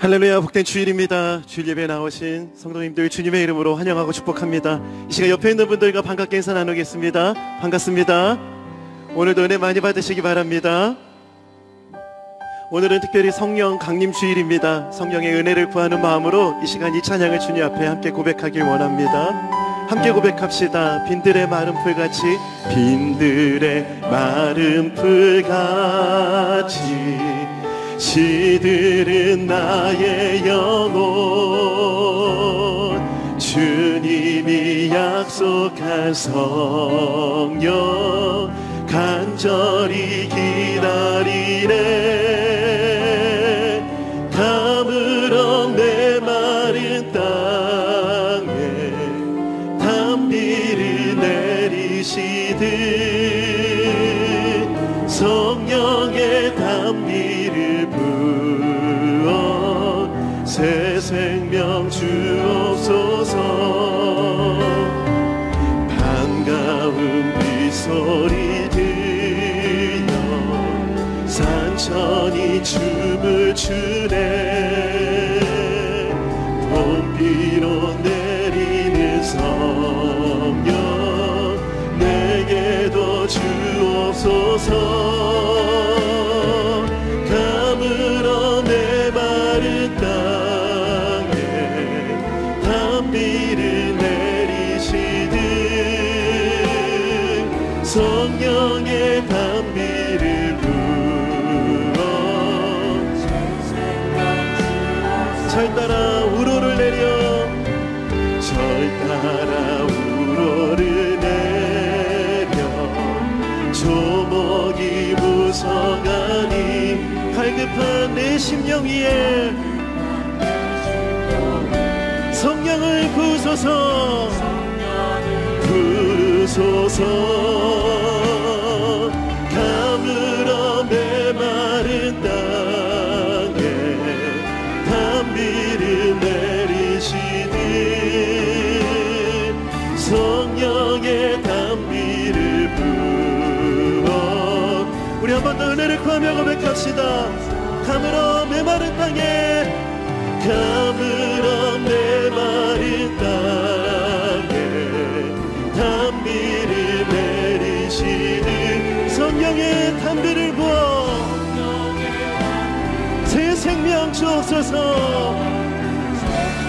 할렐루야, 복된 주일입니다. 주일 예배에 나오신 성도님들 주님의 이름으로 환영하고 축복합니다. 이 시간 옆에 있는 분들과 반갑게 인사 나누겠습니다. 반갑습니다. 오늘도 은혜 많이 받으시기 바랍니다. 오늘은 특별히 성령 강림 주일입니다. 성령의 은혜를 구하는 마음으로 이 시간 이 찬양을 주님 앞에 함께 고백하길 원합니다. 함께 고백합시다. 빈들의 마른 풀같이, 빈들의 마른 풀같이 시들은 나의 영혼, 주님이 약속한 성령 간절히 기다리네. 담을 없네 마른 땅에 단비를 내리시듯 성령의 단비를 부어 새 생명 주옵소서. 반가운 빗소리 들려 산천이 춤을 추네. 봄비로 내리는 성령 내게도 주옵소서. 가물어 내 마른 땅에 단비를 내리시듯 성령의 단비를 부어 절 따라 우로를 내려, 절 따라 우로를 내려 조목이 부서가니 갈급한 내 심령 위에 성령을 부으소서. 부으소서. 가물어 메마른 땅에 단비를 내리시듯 성령의 단비를 부어 우리 한 번 더 은혜를 구하며 고백합시다. 가물어 메마른 땅에, 가물어 메마른 땅에 단비를 내리시는 성령의 단비를 부어 새 생명 주옵소서.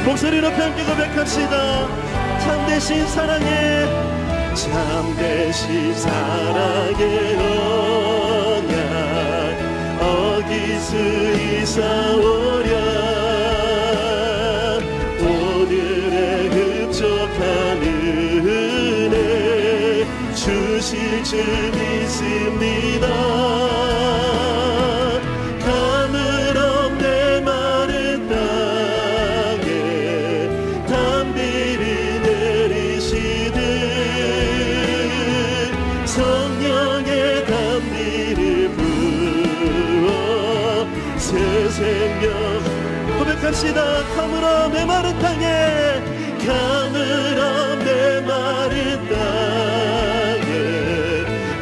목소리 높이 함께 고백합시다. 참되신 사랑에, 참되신 사랑의 언약 어길 수 있사오랴. 오늘의 흡족한 은혜 주실 줄 믿습니다. 가물 없네 마른 땅에 단비를 내리시듯 성령의 단비를 부어 새 생명 고백합시다. 가물어 메마른 땅에, 가물어 메마른 땅에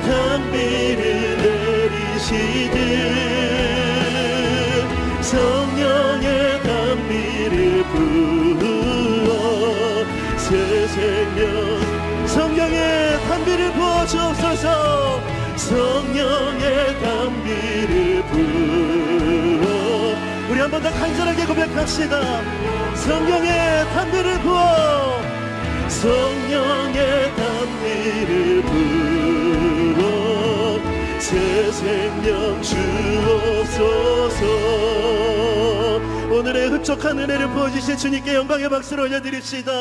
단비를 내리시듯 성령의 단비를 부어 새 생명 성령의 단비를 부어 주옵소서. 성령의 단비를 부어 우리 한 번 더 간절하게 고백합시다. 성령의 단비를 부어, 성령의 단비를 부어 새 생명 주옵소서. 오늘의 흡족한 은혜를 부어주실 주님께 영광의 박수를 올려드립시다.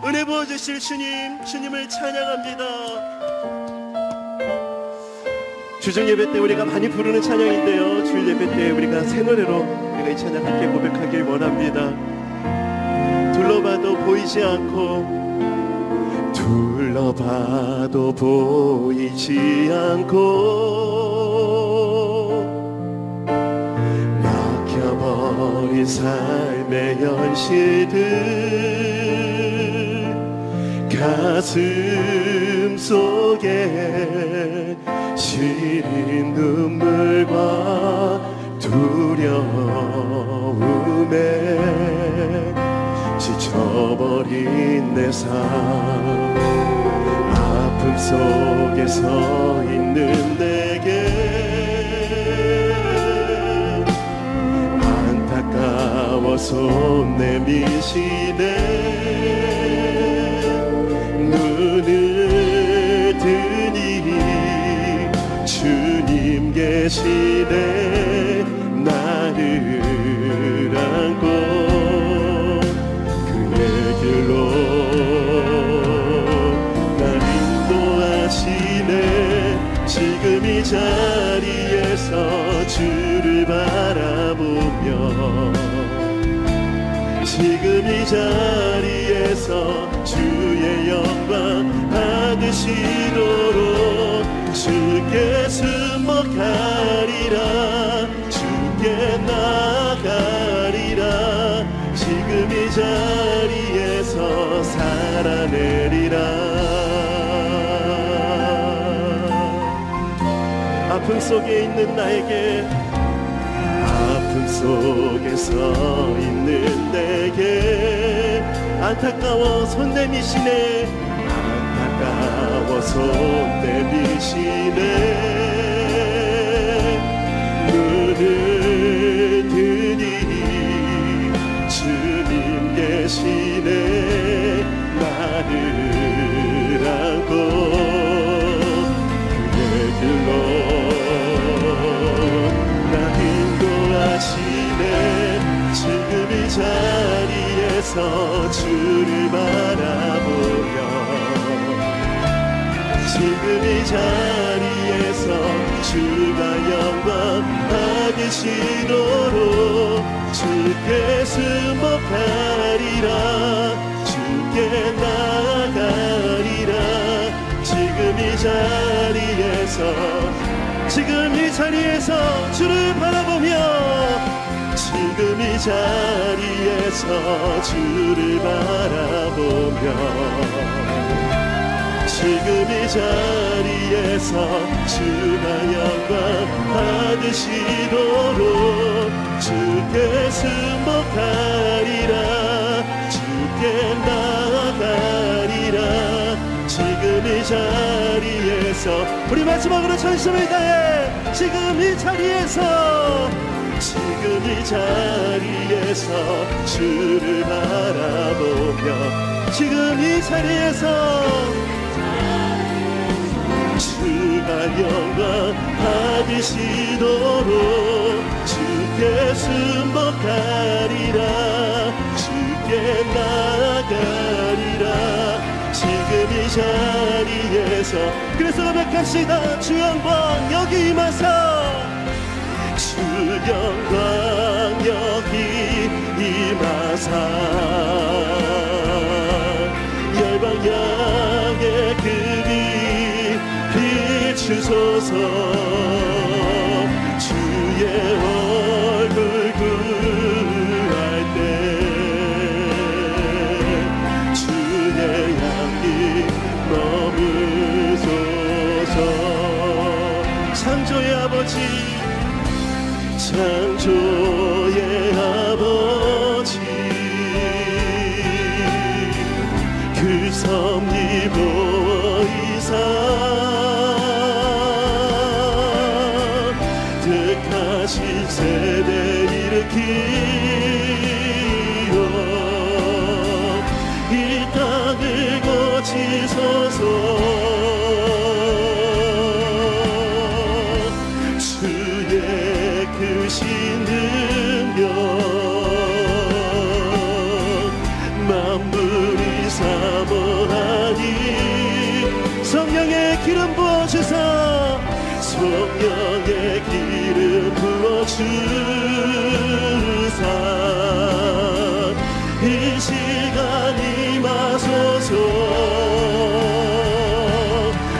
은혜 부어주실 주님, 주님을 찬양합니다. 주중 예배 때 우리가 많이 부르는 찬양인데요, 주일 예배 때 우리가 새 노래로 우리가 이 찬양 함께 고백하길 원합니다. 둘러봐도 보이지 않고, 둘러봐도 보이지 않고 막혀버린 삶의 현실들 가슴 속에 시린 눈물과 두려움이 때문에 지쳐버린 내 삶, 아픔 속에 서 있는 내게 손 내미시네. 눈을 뜨니 주님 계시네. 나를 안고 그의 길로 날 인도하시네. 지금 이 자리에서 주를 바라보며 지금 이 자리에서 주의 영광 받으시도록 주께 승복하리라. 주께 나아가리라. 지금 이 자리에서 살아내리라. 아픔 속에 있는 나에게, 아픔 속에 서 있는 내게 안타까워 손 내미시네. 안타까워 손 내미시네. 눈을 뜨니 주님 계시네. 나를 안고 그의 길로 지금 이 자리에서 주를 바라보며 지금 이 자리에서 주가 영광 받으시도록 주께 승복하리라. 주께 나아가리라. 지금 이 자리에서 주를 바라보며 지금 이 자리에서 주를 바라보며 지금 이 자리에서 주가 영광 받으시도록 주께 승복하리라. 주께 나아가리라. 지금 이 자리에서 우리 마지막으로 전심을 다해 지금 이 자리에서 주를 바라보며 지금 이 자리에서 주가 영광 받으시도록 주께 승복하리라. 주께 나아가리라. 지금 이 자리에서 그래서 고백합시다. 주 영광 여기 임하사 주 영광 여기 임하사 열방 향해 그리 비추소서. 주의 얼굴 구할 때 주의 향기 머무소서. 창조의 아버지 창조의 아버지 그 섭리 보이사 택하신 세대 일으키어 이 땅을 고치소서. 크신 능력 만물이 사모하니 성령의 기름 부어주사 성령의 기름 부어주사 이 시간 임하소서.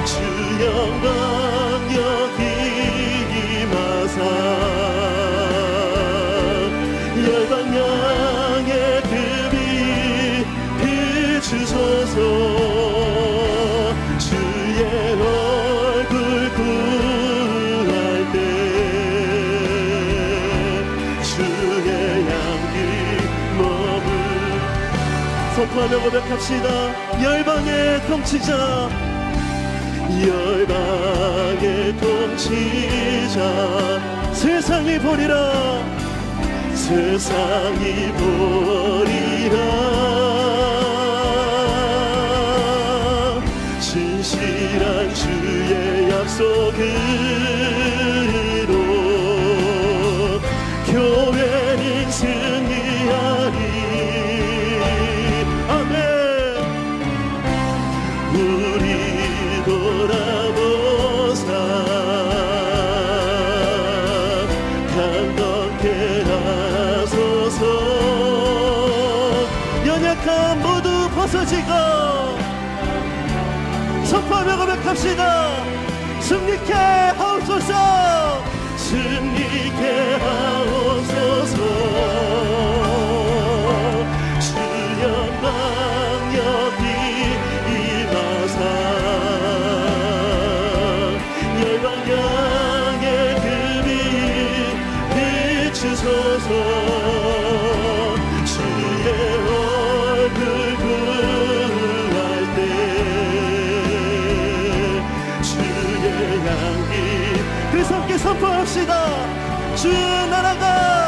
주 영광 여기 임하사 열방 향해 그 빛 비추소서. 주의 얼굴 구할 때 주의 향기 선포하며 고백합시다. 열방의 통치자, 열방의 통치자, 세상이 보리라, 세상이 보리라. 진실한 주의 약속으로 교회는 승리하리. 아멘. 우리 돌아보사 강건케 하소서. 연약함 모두 벗어지고 선포하며 고백합시다. 승리케 하옵소서, 승리케 하옵소서. 주 영광 여기 임하사 열방 향해 그 빛 비추소서. 주의 얼굴 구할 때 주의 향기. 그래서 함께 선포합시다. 주의 나라가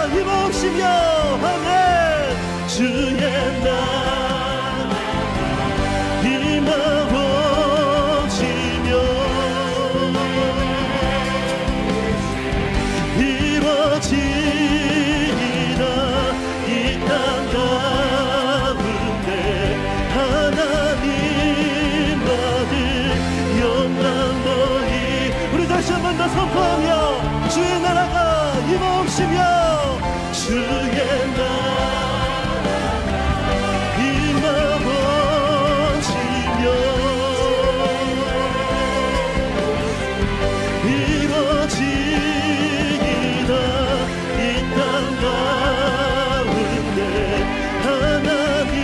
임하옵시며. 아멘. 주의 나라가 임하옵시며 이루어지리라. 이 땅 가운데 하나님 받을 영광 너희. 우리 다시 한 번 더 선포하며 주의 나라가 임하옵시며 주의 나라가 임하옵시며 이루어지리라. 이 땅 가운데 하나님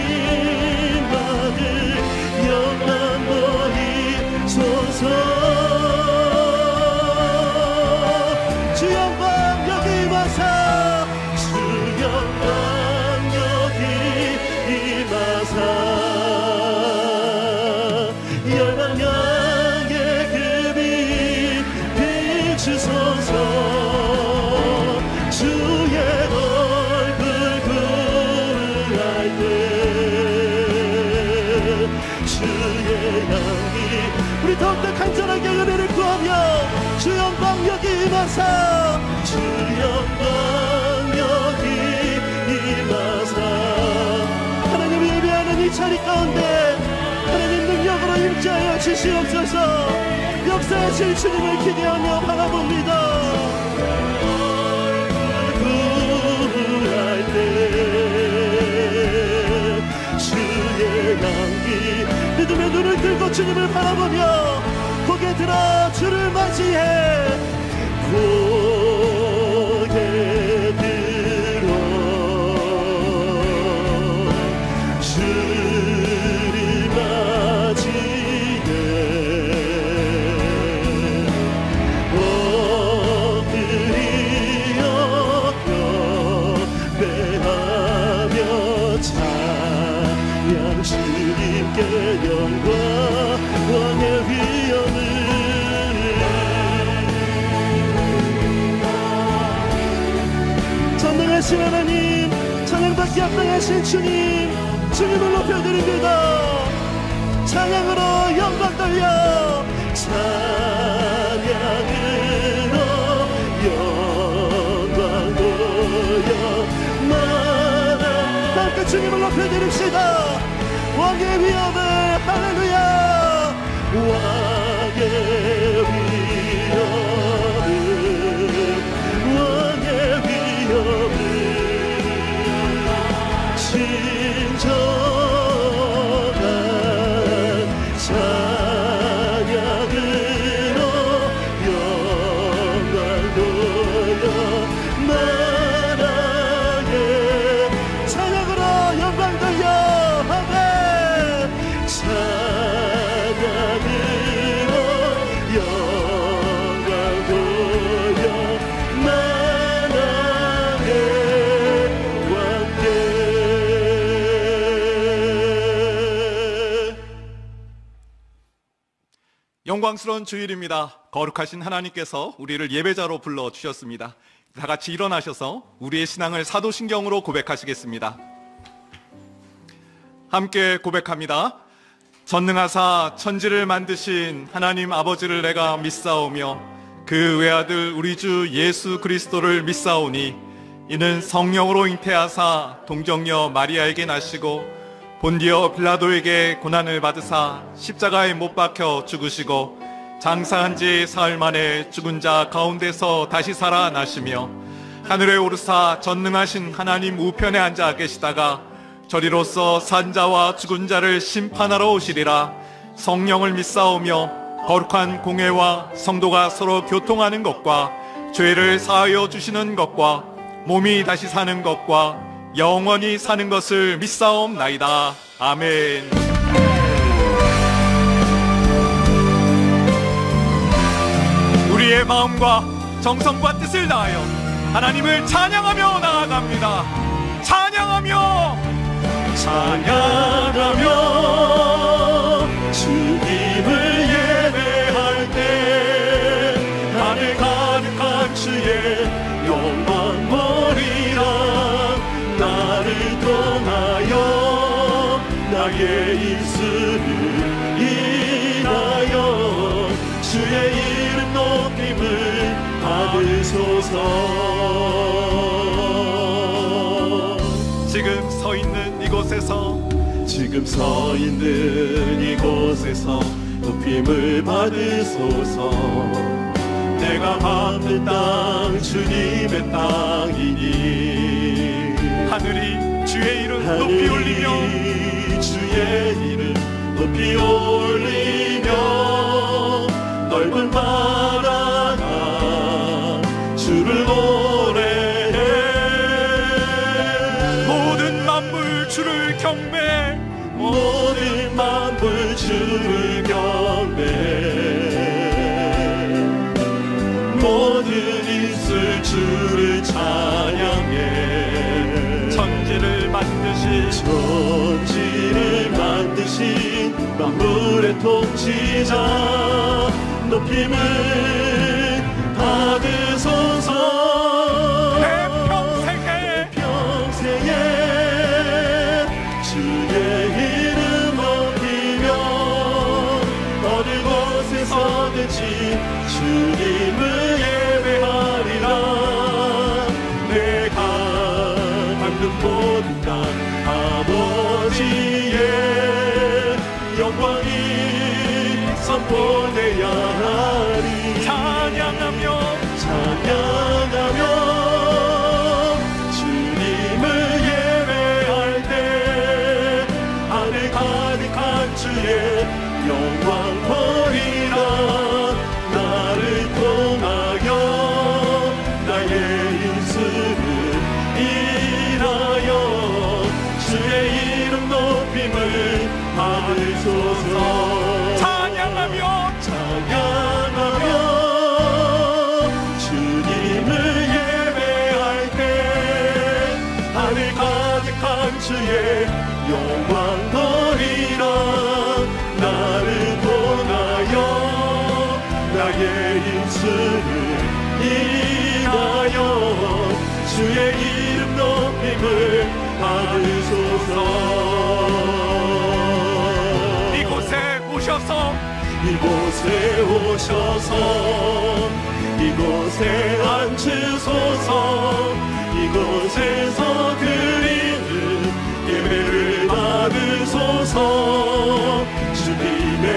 받을 영광 보이소서. 주 영광 여기 임하사, 주 영광 여기 임하사 열방 향해 그 빛 비추소서. 주의 얼굴 구할 때 주의 향기. 우리 더욱더 간절하게 은혜를 구하며 주 영광 여기 임하사, 주 영광 여기 임하사. 하나님 예배하는 이 자리 가운데 하나님 능력으로 임재하여 주시옵소서. 역사하실 주님을 기대하며 바라봅니다. 구할 때 주의 향기. 믿음의 눈을 들고 주님을 바라보며 고개 들어 주를 맞이해. 고개 들어 주를 맞이해. 엎드리어 경배하며 찬양 주님께 영광 왕의 위엄을. 전능하신 하나님, 찬양받기 합당하신 주님, 주님을 높여드립니다. 찬양으로 영광 돌려, 찬양으로 영광 돌려 마라. 함께 주님을 높여드립시다. 왕의 위엄을. 할렐루야. 왕의 위엄을, 왕의 위엄을 진정한 찬양으로 영광 돌려 나라에. 찬양으로 영광 돌려. 아멘. 찬양으로 영광 영광스러운 주일입니다. 거룩하신 하나님께서 우리를 예배자로 불러주셨습니다. 다 같이 일어나셔서 우리의 신앙을 사도신경으로 고백하시겠습니다. 함께 고백합니다. 전능하사 천지를 만드신 하나님 아버지를 내가 믿사오며 그 외아들 우리 주 예수 그리스도를 믿사오니 이는 성령으로 잉태하사 동정녀 마리아에게 나시고 본디오 빌라도에게 고난을 받으사 십자가에 못 박혀 죽으시고 장사한 지 사흘 만에 죽은 자 가운데서 다시 살아나시며 하늘에 오르사 전능하신 하나님 우편에 앉아 계시다가 저리로서 산자와 죽은 자를 심판하러 오시리라. 성령을 믿사오며 거룩한 공회와 성도가 서로 교통하는 것과 죄를 사하여 주시는 것과 몸이 다시 사는 것과 영원히 사는 것을 믿사옵나이다. 아멘. 우리의 마음과 정성과 뜻을 다하여 하나님을 찬양하며 나아갑니다. 찬양하며 주님을 예배할 때 하늘 가득한 주의 영광 보리라. 나를 통하여 나의 입술을 인하여 주의 이름 높임을 받으소서. 지금 서 있는 이곳에서 높임을 받으소서. 내가 밟는 땅 주님의 땅이니 하늘이 주의 이름 높이 올리며 주의 이름 높이 올리며 넓은 바다가 주를 노래해. 모든 만물 주를 경배, 모든 만물 주를 경배, 모든 입술 주를 찬양해. 천지를 만드신 만물의 통치자 높임을 받으소서. 내 평생에 주의 이름 높이며 어느 곳에서든지 주님을 예배하리라. 내가 밟는 모든 땅 아버지의 영광이 선포되야 하리. 찬양하며 주님을 예배할 때 하늘 가득한 주의 영광 보리라. 나를 통하여 나의 입술을 인하여 주의 이름 높임을 받으소서. 찬양하며 주님을 예배할 때 하늘 가득한 주의 영광 보리라. 나를 통하여 나의 입술을 인하여 주의 이름 높임을 받으소서. 이곳에 앉으소서. 이곳에서 드리는 예배를 받으소서. 주님의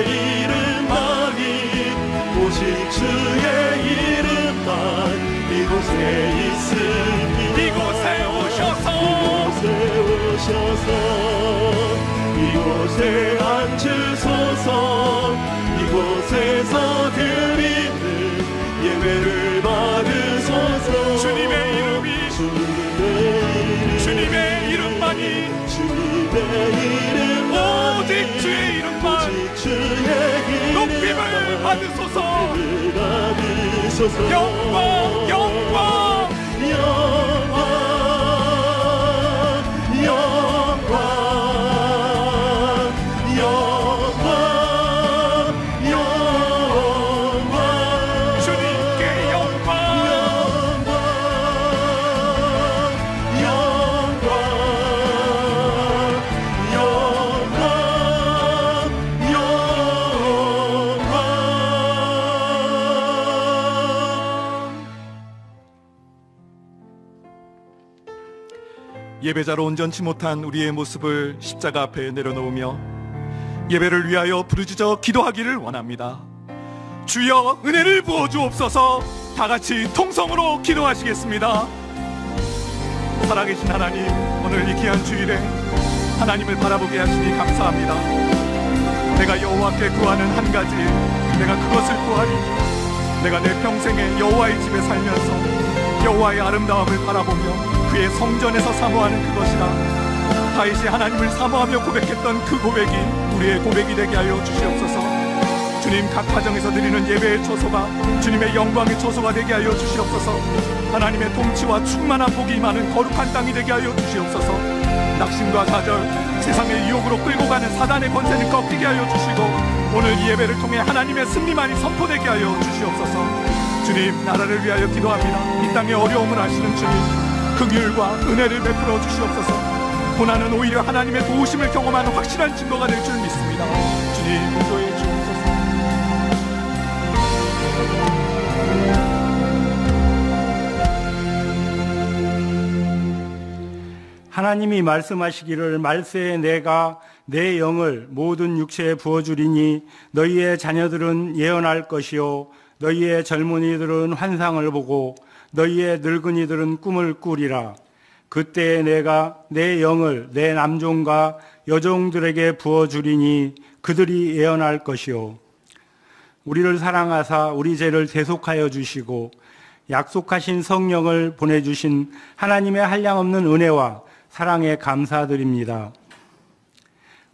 이름만이 오직 주의 이름만 이곳에 있으니 이곳에 앉으소서. 이곳에서 드리는 예배를 받으소서. 주님의 이름만이 오직 주의 이름만 높임을 받으소서. 영광 예배자로 온전치 못한 우리의 모습을 십자가 앞에 내려놓으며 예배를 위하여 부르짖어 기도하기를 원합니다. 주여 은혜를 부어주옵소서. 다같이 통성으로 기도하시겠습니다. 살아계신 하나님, 오늘 이 귀한 주일에 하나님을 바라보게 하시니 감사합니다. 내가 여호와께 구하는 한 가지, 내가 그것을 구하리. 내가 내 평생에 여호와의 집에 살면서 여호와의 아름다움을 바라보며 그의 성전에서 사모하는 그것이라. 다윗이 하나님을 사모하며 고백했던 그 고백이 우리의 고백이 되게 하여 주시옵소서. 주님, 각 가정에서 드리는 예배의 초소가 주님의 영광의 초소가 되게 하여 주시옵소서. 하나님의 통치와 충만한 복이 많은 거룩한 땅이 되게 하여 주시옵소서. 낙심과 좌절, 세상의 유혹으로 끌고 가는 사단의 권세를 꺾이게 하여 주시고 오늘 이 예배를 통해 하나님의 승리만이 선포되게 하여 주시옵소서. 주님, 나라를 위하여 기도합니다. 이 땅의 어려움을 아시는 주님, 긍휼과 은혜를 베풀어 주시옵소서. 고난은 오히려 하나님의 도우심을 경험하는 확실한 증거가 될 줄 믿습니다. 주님, 인도해 주옵소서. 하나님이 말씀하시기를 말세에 내가 내 영을 모든 육체에 부어주리니 너희의 자녀들은 예언할 것이요 너희의 젊은이들은 환상을 보고 너희의 늙은이들은 꿈을 꾸리라. 그때에 내가 내 영을 내 남종과 여종들에게 부어주리니 그들이 예언할 것이요 우리를 사랑하사 우리 죄를 대속하여 주시고 약속하신 성령을 보내주신 하나님의 한량없는 은혜와 사랑에 감사드립니다.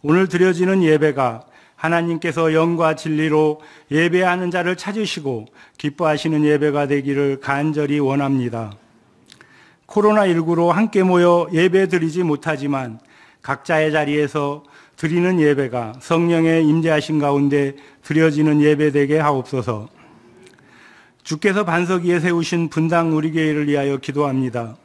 오늘 드려지는 예배가 하나님께서 영과 진리로 예배하는 자를 찾으시고 기뻐하시는 예배가 되기를 간절히 원합니다. 코로나19로 함께 모여 예배 드리지 못하지만 각자의 자리에서 드리는 예배가 성령의 임재하신 가운데 드려지는 예배 되게 하옵소서. 주께서 반석 위에 세우신 분당 우리교회를 위하여 기도합니다.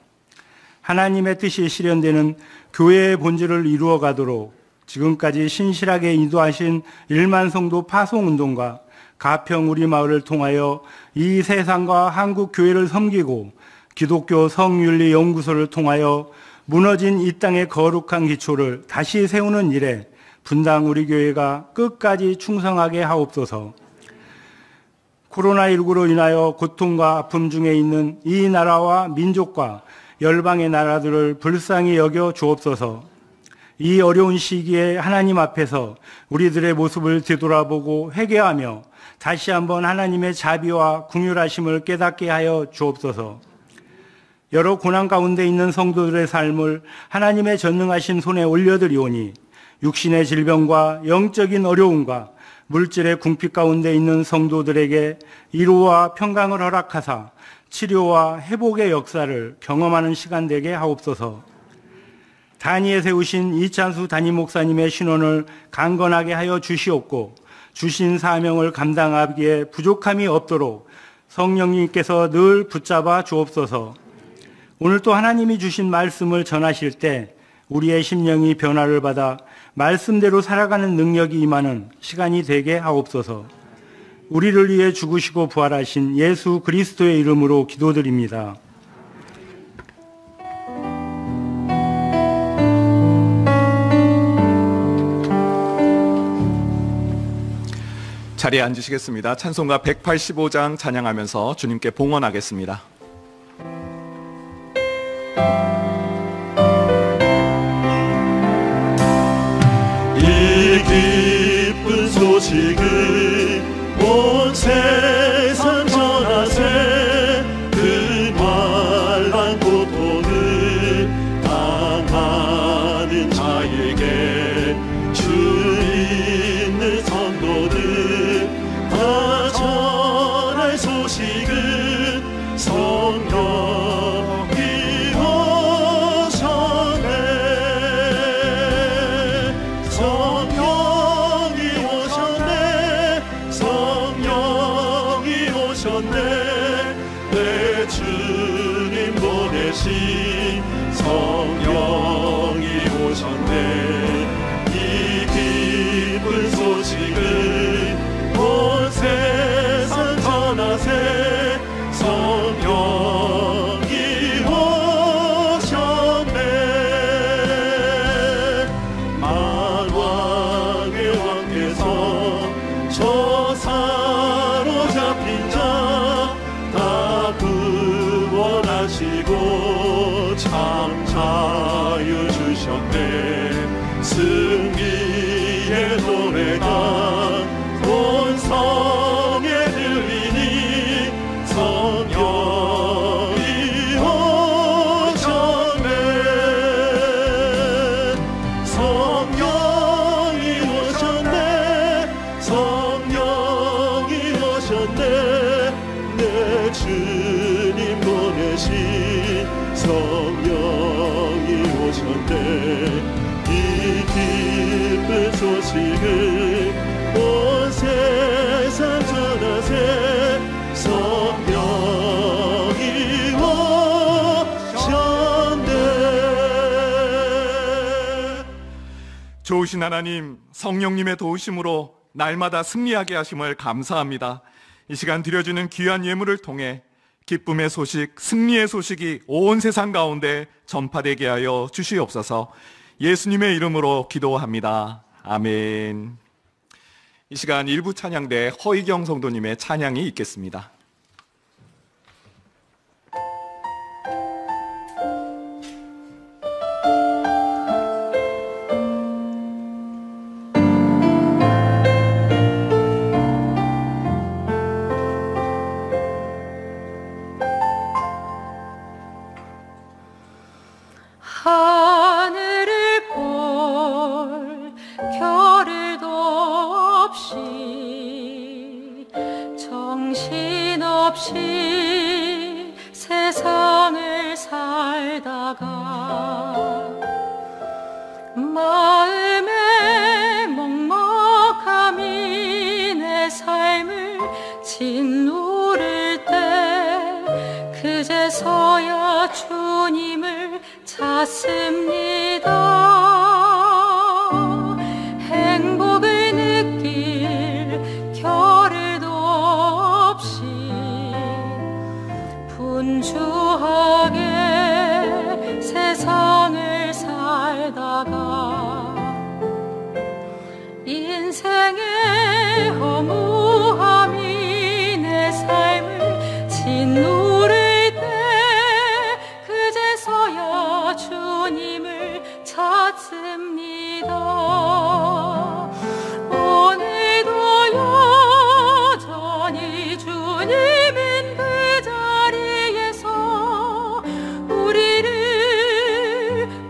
하나님의 뜻이 실현되는 교회의 본질을 이루어 가도록 지금까지 신실하게 인도하신 1만 성도 파송운동과 가평 우리 마을을 통하여 이 세상과 한국 교회를 섬기고 기독교 성윤리 연구소를 통하여 무너진 이 땅의 거룩한 기초를 다시 세우는 일에 분당 우리 교회가 끝까지 충성하게 하옵소서. 코로나19로 인하여 고통과 아픔 중에 있는 이 나라와 민족과 열방의 나라들을 불쌍히 여겨 주옵소서. 이 어려운 시기에 하나님 앞에서 우리들의 모습을 되돌아보고 회개하며 다시 한번 하나님의 자비와 긍휼하심을 깨닫게 하여 주옵소서. 여러 고난 가운데 있는 성도들의 삶을 하나님의 전능하신 손에 올려드리오니 육신의 질병과 영적인 어려움과 물질의 궁핍 가운데 있는 성도들에게 위로와 평강을 허락하사 치료와 회복의 역사를 경험하는 시간 되게 하옵소서. 단위에 세우신 이찬수 담임 목사님의 신원을 강건하게 하여 주시옵고 주신 사명을 감당하기에 부족함이 없도록 성령님께서 늘 붙잡아 주옵소서. 오늘 또 하나님이 주신 말씀을 전하실 때 우리의 심령이 변화를 받아 말씀대로 살아가는 능력이 임하는 시간이 되게 하옵소서. 우리를 위해 죽으시고 부활하신 예수 그리스도의 이름으로 기도드립니다. 자리에 앉으시겠습니다. 찬송가 185장 찬양하면서 주님께 봉헌하겠습니다. 이 기쁜 소식을 온 세상 전하세. 그 말란 고통을 당하는 자에게 주 있는 성도들 다 전할 소식은 성령이 오셨네. 성령이 오셨네. 성령 왕의 왕께서 저 사로잡힌 자 다 구원하시고 참 자유 주셨네. 승리의 노래가 온 성에 들리니 성령이 오셨네. 성령이 오셨네. 성령이 오셨네. 내 주님 보내신 성령이 오셨네. 이 기쁜 소식을 온 세상 전하세. 성령이 오셨네. 좋으신 하나님, 성령님의 도우심으로 날마다 승리하게 하심을 감사합니다. 이 시간 드려지는 귀한 예물을 통해 기쁨의 소식, 승리의 소식이 온 세상 가운데 전파되게 하여 주시옵소서. 예수님의 이름으로 기도합니다. 아멘. 이 시간 일부 찬양대 허희경 성도님의 찬양이 있겠습니다. 하늘을 볼 겨를도 없이 정신없이 세상을 살다가 마음의 먹먹함이 내 삶을 짓누를 때 그제서야 주님을 찾습니다. 행복을 느낄 겨를도 없이 분주하게 세상을 살다가 인생의 허무함이 내 삶을 짓누를 때 그제서야 주님을 찾습니다. 오늘도 여전히 주님은 그 자리에서 우리를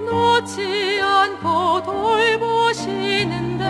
놓지 않고 돌보시는데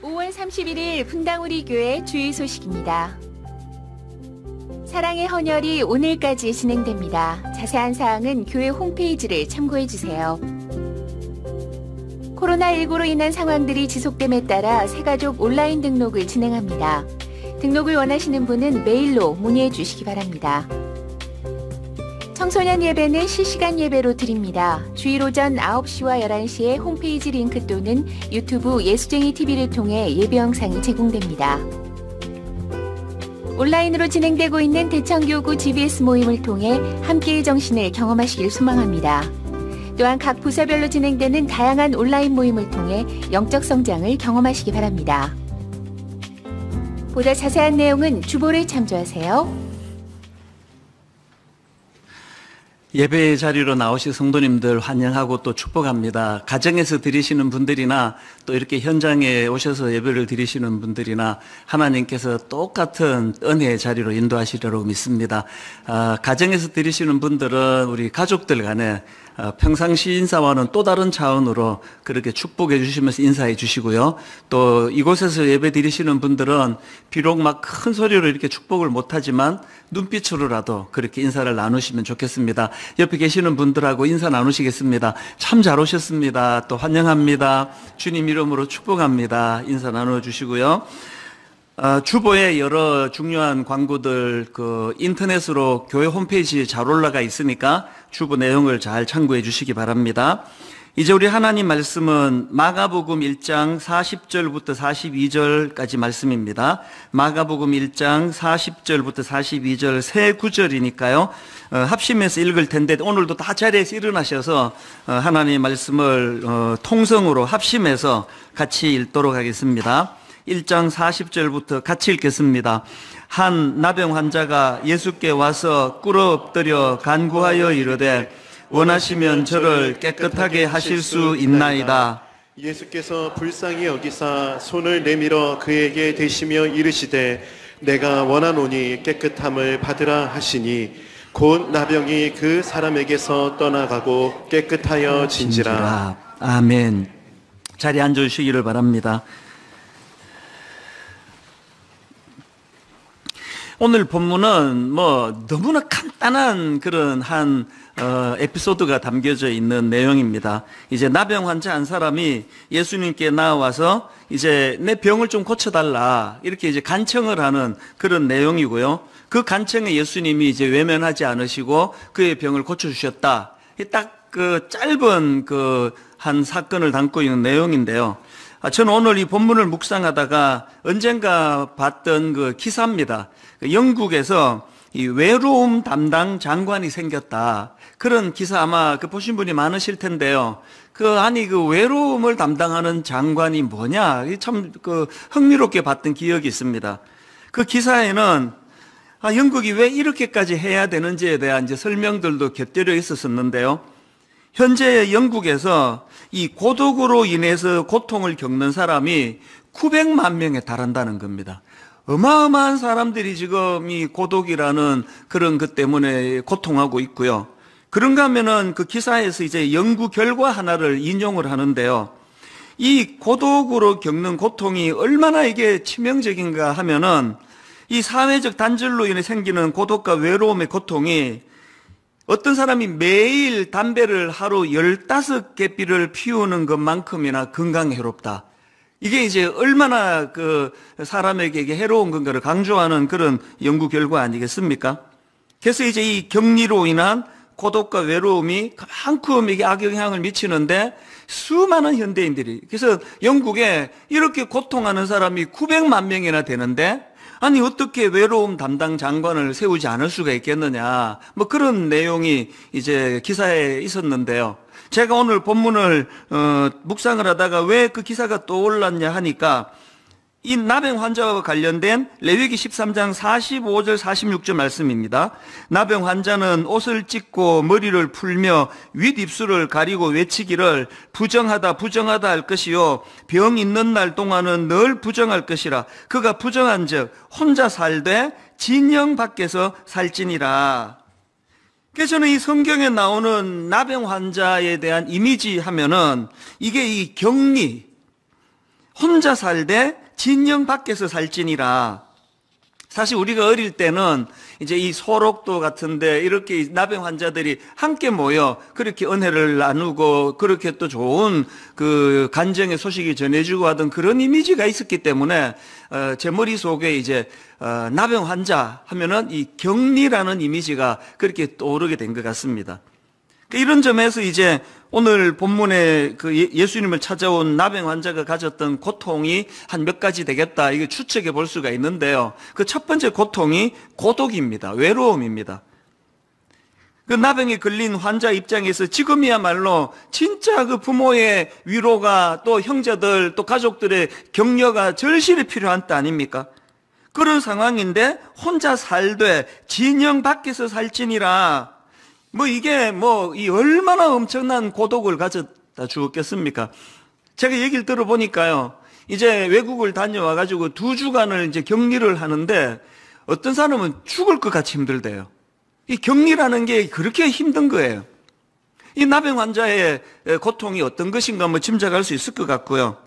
5월 31일 분당우리 교회 주일 소식입니다. 사랑의 헌혈이 오늘까지 진행됩니다. 자세한 사항은 교회 홈페이지를 참고해 주세요. 코로나19로 인한 상황들이 지속됨에 따라 새가족 온라인 등록을 진행합니다. 등록을 원하시는 분은 메일로 문의해 주시기 바랍니다. 청소년 예배는 실시간 예배로 드립니다. 주일 오전 9시와 11시에 홈페이지 링크 또는 유튜브 예수쟁이 TV를 통해 예배 영상이 제공됩니다. 온라인으로 진행되고 있는 대청교구 GBS 모임을 통해 함께의 정신을 경험하시길 소망합니다. 또한 각 부서별로 진행되는 다양한 온라인 모임을 통해 영적 성장을 경험하시기 바랍니다. 보다 자세한 내용은 주보를 참조하세요. 예배 자리로 나오신 성도님들 환영하고 또 축복합니다. 가정에서 드리시는 분들이나 또 이렇게 현장에 오셔서 예배를 드리시는 분들이나 하나님께서 똑같은 은혜의 자리로 인도하시리라고 믿습니다. 가정에서 드리시는 분들은 우리 가족들 간에 평상시 인사와는 또 다른 차원으로 그렇게 축복해 주시면서 인사해 주시고요. 또 이곳에서 예배 드리시는 분들은 비록 막 큰 소리로 이렇게 축복을 못하지만 눈빛으로라도 그렇게 인사를 나누시면 좋겠습니다. 옆에 계시는 분들하고 인사 나누시겠습니다. 참 잘 오셨습니다. 또 환영합니다. 주님 이름으로 축복합니다. 인사 나눠주시고요. 주보에 여러 중요한 광고들 인터넷으로 교회 홈페이지에 잘 올라가 있으니까 주보 내용을 잘 참고해 주시기 바랍니다. 이제 우리 하나님 말씀은 마가복음 1장 40절부터 42절까지 말씀입니다. 마가복음 1장 40절부터 42절 세 구절이니까요. 합심해서 읽을 텐데 오늘도 다 자리에서 일어나셔서 하나님 말씀을 통성으로 합심해서 같이 읽도록 하겠습니다. 1장 40절부터 같이 읽겠습니다. 한 나병 환자가 예수께 와서 꿇어 엎드려 간구하여 이르되 원하시면 저를 깨끗하게 하실 수 있나이다. 예수께서 불쌍히 여기사 손을 내밀어 그에게 대시며 이르시되 내가 원하노니 깨끗함을 받으라 하시니 곧 나병이 그 사람에게서 떠나가고 깨끗하여 진지라. 아멘. 자리에 앉아주시기를 바랍니다. 오늘 본문은 너무나 간단한 그런 에피소드가 담겨져 있는 내용입니다. 이제 나병 환자 한 사람이 예수님께 나와서 이제 내 병을 좀 고쳐달라 이렇게 이제 간청을 하는 그런 내용이고요. 그 간청에 예수님이 이제 외면하지 않으시고 그의 병을 고쳐주셨다. 딱 그 짧은 한 사건을 담고 있는 내용인데요. 저는 오늘 이 본문을 묵상하다가 언젠가 봤던 기사입니다. 영국에서 이 외로움 담당 장관이 생겼다. 그런 기사 아마 보신 분이 많으실 텐데요. 외로움을 담당하는 장관이 뭐냐? 참 흥미롭게 봤던 기억이 있습니다. 그 기사에는 영국이 왜 이렇게까지 해야 되는지에 대한 이제 설명들도 곁들여 있었었는데요. 현재 영국에서 이 고독으로 인해서 고통을 겪는 사람이 900만 명에 달한다는 겁니다. 어마어마한 사람들이 지금 이 고독이라는 그런 것 때문에 고통하고 있고요. 그런가 하면은 그 기사에서 이제 연구 결과 하나를 인용을 하는데요. 이 고독으로 겪는 고통이 얼마나 이게 치명적인가 하면은 이 사회적 단절로 인해 생기는 고독과 외로움의 고통이 어떤 사람이 매일 담배를 하루 15개 피를 피우는 것만큼이나 건강에 해롭다. 이게 이제 얼마나 사람에게 해로운 건가를 강조하는 그런 연구 결과 아니겠습니까? 그래서 이제 이 격리로 인한 고독과 외로움이 그만큼 이게 악영향을 미치는데 수많은 현대인들이, 그래서 영국에 이렇게 고통하는 사람이 900만 명이나 되는데 아니 어떻게 외로움 담당 장관을 세우지 않을 수가 있겠느냐, 그런 내용이 이제 기사에 있었는데요. 제가 오늘 본문을 묵상을 하다가 왜 그 기사가 떠올랐냐 하니까 이 나병 환자와 관련된 레위기 13장 45절 46절 말씀입니다. 나병 환자는 옷을 찢고 머리를 풀며 윗입술을 가리고 외치기를 부정하다 부정하다 할 것이요 병 있는 날 동안은 늘 부정할 것이라. 그가 부정한즉 혼자 살되 진영 밖에서 살지니라. 그래서 저는 이 성경에 나오는 나병 환자에 대한 이미지 하면은 이게 이 격리, 혼자 살되 진영 밖에서 살지니라. 사실 우리가 어릴 때는 이제 이 소록도 같은데 이렇게 나병 환자들이 함께 모여 그렇게 은혜를 나누고 그렇게 또 좋은 그 간증의 소식이 전해지고 하던 그런 이미지가 있었기 때문에 제 머릿속에 이제 나병 환자 하면은 이 격리라는 이미지가 그렇게 떠오르게 된 것 같습니다. 이런 점에서 이제 오늘 본문에 그 예수님을 찾아온 나병 환자가 가졌던 고통이 한 몇 가지 되겠다, 이게 추측해 볼 수가 있는데요. 그 첫 번째 고통이 고독입니다. 외로움입니다. 그 나병에 걸린 환자 입장에서 지금이야말로 진짜 그 부모의 위로가 또 형제들 또 가족들의 격려가 절실히 필요한 때 아닙니까? 그런 상황인데 혼자 살되 진영 밖에서 살지니라. 이게 이 얼마나 엄청난 고독을 가졌다 주었겠습니까? 제가 얘기를 들어보니까요, 이제 외국을 다녀와가지고 2주간을 이제 격리를 하는데 어떤 사람은 죽을 것 같이 힘들대요. 이 격리라는 게 그렇게 힘든 거예요. 이 나병 환자의 고통이 어떤 것인가 짐작할 수 있을 것 같고요.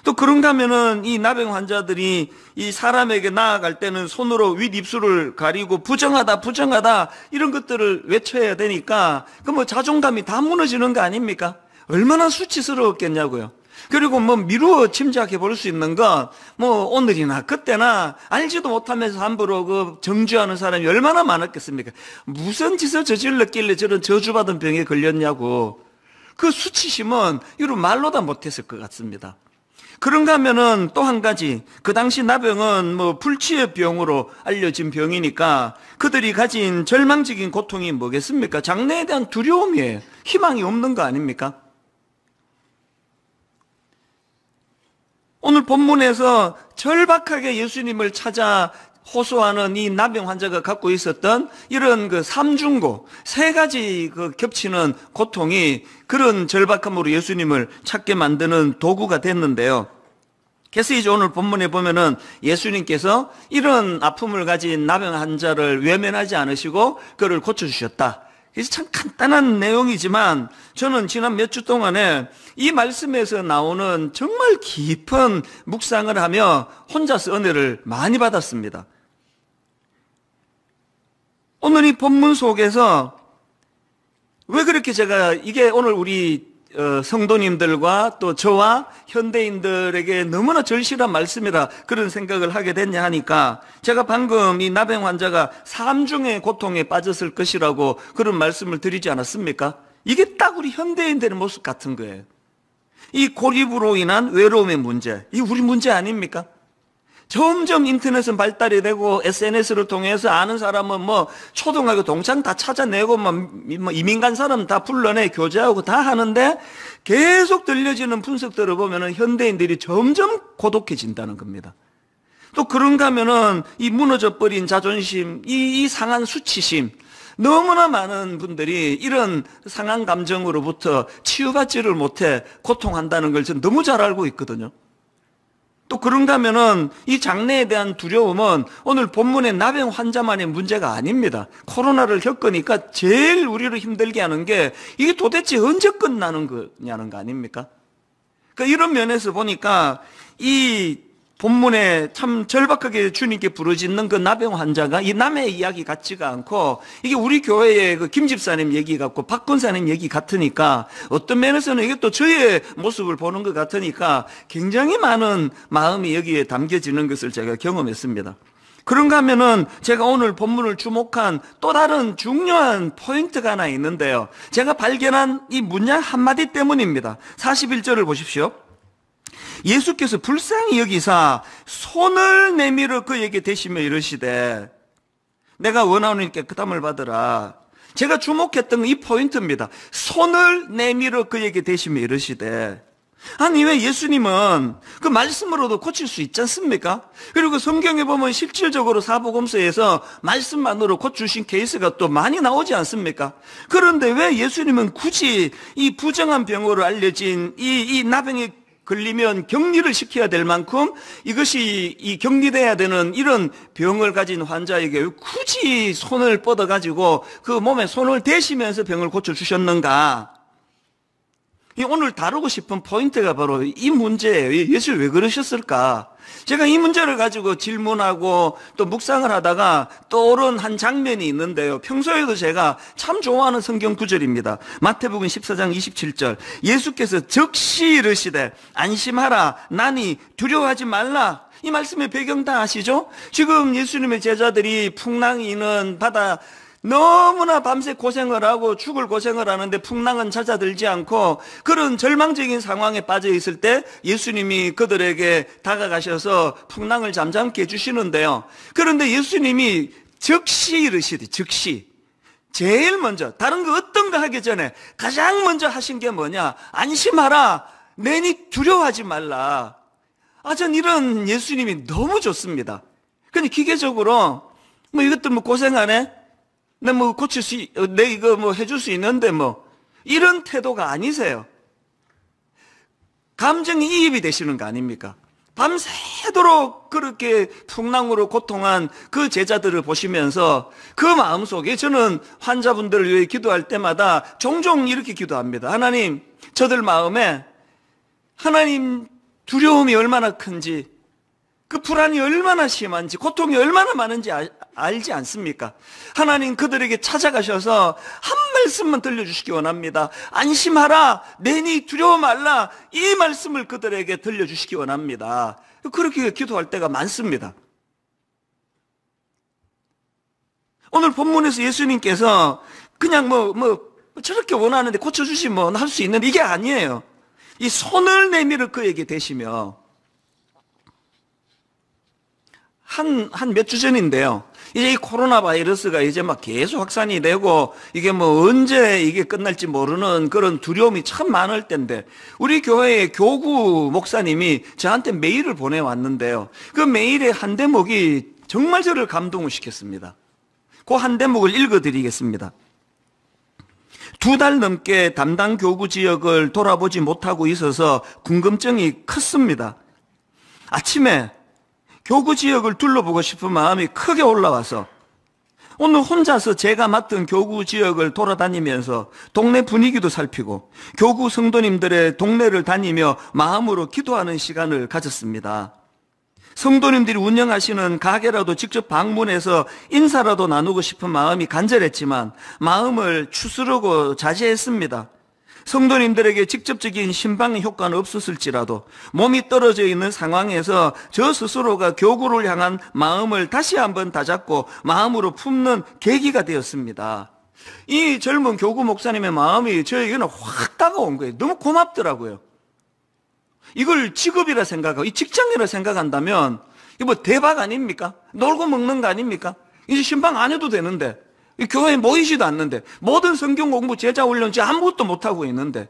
또 그런가 하면은 이 나병 환자들이 이 사람에게 나아갈 때는 손으로 윗입술을 가리고 부정하다 이런 것들을 외쳐야 되니까 그 자존감이 다 무너지는 거 아닙니까? 얼마나 수치스러웠겠냐고요. 그리고 미루어 짐작해 볼 수 있는 건 오늘이나 그때나 알지도 못하면서 함부로 그 정죄하는 사람이 얼마나 많았겠습니까? 무슨 짓을 저질렀길래 저런 저주받은 병에 걸렸냐고. 그 수치심은 이런 말로 다 못했을 것 같습니다. 그런가 하면은 또 한 가지, 그 당시 나병은 불치의 병으로 알려진 병이니까 그들이 가진 절망적인 고통이 뭐겠습니까? 장래에 대한 두려움이에요. 희망이 없는 거 아닙니까? 오늘 본문에서 절박하게 예수님을 찾아 호소하는 이 나병 환자가 갖고 있었던 이런 그 삼중고, 3가지 그 겹치는 고통이 그런 절박함으로 예수님을 찾게 만드는 도구가 됐는데요. 그래서 이제 오늘 본문에 보면은 예수님께서 이런 아픔을 가진 나병 환자를 외면하지 않으시고 그를 고쳐주셨다. 그래서 참 간단한 내용이지만 저는 지난 몇 주 동안에 이 말씀에서 나오는 정말 깊은 묵상을 하며 혼자서 은혜를 많이 받았습니다. 오늘 이 본문 속에서 왜 그렇게 제가 이게 오늘 우리 성도님들과 또 저와 현대인들에게 너무나 절실한 말씀이라 그런 생각을 하게 됐냐 하니까 제가 방금 이 나병 환자가 3중의 고통에 빠졌을 것이라고 그런 말씀을 드리지 않았습니까? 이게 딱 우리 현대인들의 모습 같은 거예요. 이 고립으로 인한 외로움의 문제, 이 우리 문제 아닙니까? 점점 인터넷은 발달이 되고 SNS를 통해서 아는 사람은 초등학교 동창 다 찾아내고 이민 간 사람 다 불러내 교제하고 다 하는데 계속 들려지는 분석들을 보면은 현대인들이 점점 고독해진다는 겁니다. 또 그런가 하면은 이 무너져버린 자존심, 이 상한 수치심, 너무나 많은 분들이 이런 상한 감정으로부터 치유받지를 못해 고통한다는 걸 저는 너무 잘 알고 있거든요. 또 그런가 하면은 이 장래에 대한 두려움은 오늘 본문의 나병 환자만의 문제가 아닙니다. 코로나를 겪으니까 제일 우리를 힘들게 하는 게 이게 도대체 언제 끝나는 거냐는 거 아닙니까? 그러니까 이런 면에서 보니까 이 본문에 참 절박하게 주님께 부르짖는 그 나병 환자가 이 남의 이야기 같지가 않고 이게 우리 교회의 그 김 집사님 얘기 같고 박 권사님 얘기 같으니까 어떤 면에서는 이게 또 저의 모습을 보는 것 같으니까 굉장히 많은 마음이 여기에 담겨지는 것을 제가 경험했습니다. 그런가 하면은 제가 오늘 본문을 주목한 또 다른 중요한 포인트가 하나 있는데요. 제가 발견한 이 문장 한마디 때문입니다. 41절을 보십시오. 예수께서 불쌍히 여기사 손을 내밀어 그에게 대시며 이르시되 내가 원하오니 깨끗함을 받으라. 제가 주목했던 이 포인트입니다. 손을 내밀어 그에게 대시며 이르시되, 아니 왜 예수님은 그 말씀으로도 고칠 수 있지 않습니까? 그리고 성경에 보면 실질적으로 사복음서에서 말씀만으로 고치신 케이스가 또 많이 나오지 않습니까? 그런데 왜 예수님은 굳이 이 부정한 병으로 알려진 이 나병에 걸리면 격리를 시켜야 될 만큼 이것이 이 격리돼야 되는 이런 병을 가진 환자에게 굳이 손을 뻗어가지고 그 몸에 손을 대시면서 병을 고쳐주셨는가? 오늘 다루고 싶은 포인트가 바로 이 문제예요. 예수 왜 그러셨을까? 제가 이 문제를 가지고 질문하고 또 묵상을 하다가 떠오른 한 장면이 있는데요. 평소에도 제가 참 좋아하는 성경 구절입니다. 마태복음 14장 27절. 예수께서 즉시 이르시되 안심하라 나니 두려워하지 말라. 이 말씀의 배경 다 아시죠? 지금 예수님의 제자들이 풍랑이 있는 바다 너무나 밤새 고생을 하고 죽을 고생을 하는데 풍랑은 잦아들지 않고 그런 절망적인 상황에 빠져 있을 때 예수님이 그들에게 다가가셔서 풍랑을 잠잠케 해주시는데요. 그런데 예수님이 즉시 이르시되 즉시 제일 먼저 다른 거 어떤 거 하기 전에 가장 먼저 하신 게 뭐냐? 안심하라 내니 두려워하지 말라. 전 이런 예수님이 너무 좋습니다. 근데 기계적으로 뭐 이것도 뭐 고생하네? 내 뭐 고칠 내 이거 뭐 해줄 수 있는데 뭐 이런 태도가 아니세요. 감정이 이입이 되시는 거 아닙니까? 밤새도록 그렇게 풍랑으로 고통한 그 제자들을 보시면서 그 마음속에 저는 환자분들을 위해 기도할 때마다 종종 이렇게 기도합니다. 하나님, 저들 마음에 하나님 두려움이 얼마나 큰지, 그 불안이 얼마나 심한지, 고통이 얼마나 많은지 알지 않습니까? 하나님 그들에게 찾아가셔서 한 말씀만 들려주시기 원합니다. 안심하라, 내니 두려워 말라. 이 말씀을 그들에게 들려주시기 원합니다. 그렇게 기도할 때가 많습니다. 오늘 본문에서 예수님께서 그냥 저렇게 원하는데 고쳐주시면 할 수 있는데 이게 아니에요. 이 손을 내밀어 그에게 대시며 한 몇 주 전인데요. 이제 이 코로나 바이러스가 이제 막 계속 확산이 되고 이게 뭐 언제 이게 끝날지 모르는 그런 두려움이 참 많을 때인데 우리 교회의 교구 목사님이 저한테 메일을 보내왔는데요. 그 메일의 한 대목이 정말 저를 감동을 시켰습니다. 그 한 대목을 읽어드리겠습니다. 2달 넘게 담당 교구 지역을 돌아보지 못하고 있어서 궁금증이 컸습니다. 아침에 교구 지역을 둘러보고 싶은 마음이 크게 올라와서 오늘 혼자서 제가 맡은 교구 지역을 돌아다니면서 동네 분위기도 살피고 교구 성도님들의 동네를 다니며 마음으로 기도하는 시간을 가졌습니다. 성도님들이 운영하시는 가게라도 직접 방문해서 인사라도 나누고 싶은 마음이 간절했지만 마음을 추스르고 자제했습니다. 성도님들에게 직접적인 신방의 효과는 없었을지라도 몸이 떨어져 있는 상황에서 저 스스로가 교구를 향한 마음을 다시 한번 다잡고 마음으로 품는 계기가 되었습니다. 이 젊은 교구 목사님의 마음이 저에게는 확 다가온 거예요. 너무 고맙더라고요. 이걸 직업이라 생각하고 이 직장이라 생각한다면 이거 뭐 대박 아닙니까? 놀고 먹는 거 아닙니까? 이제 신방 안 해도 되는데 교회에 모이지도 않는데 모든 성경 공부 제자 훈련지 아무것도 못하고 있는데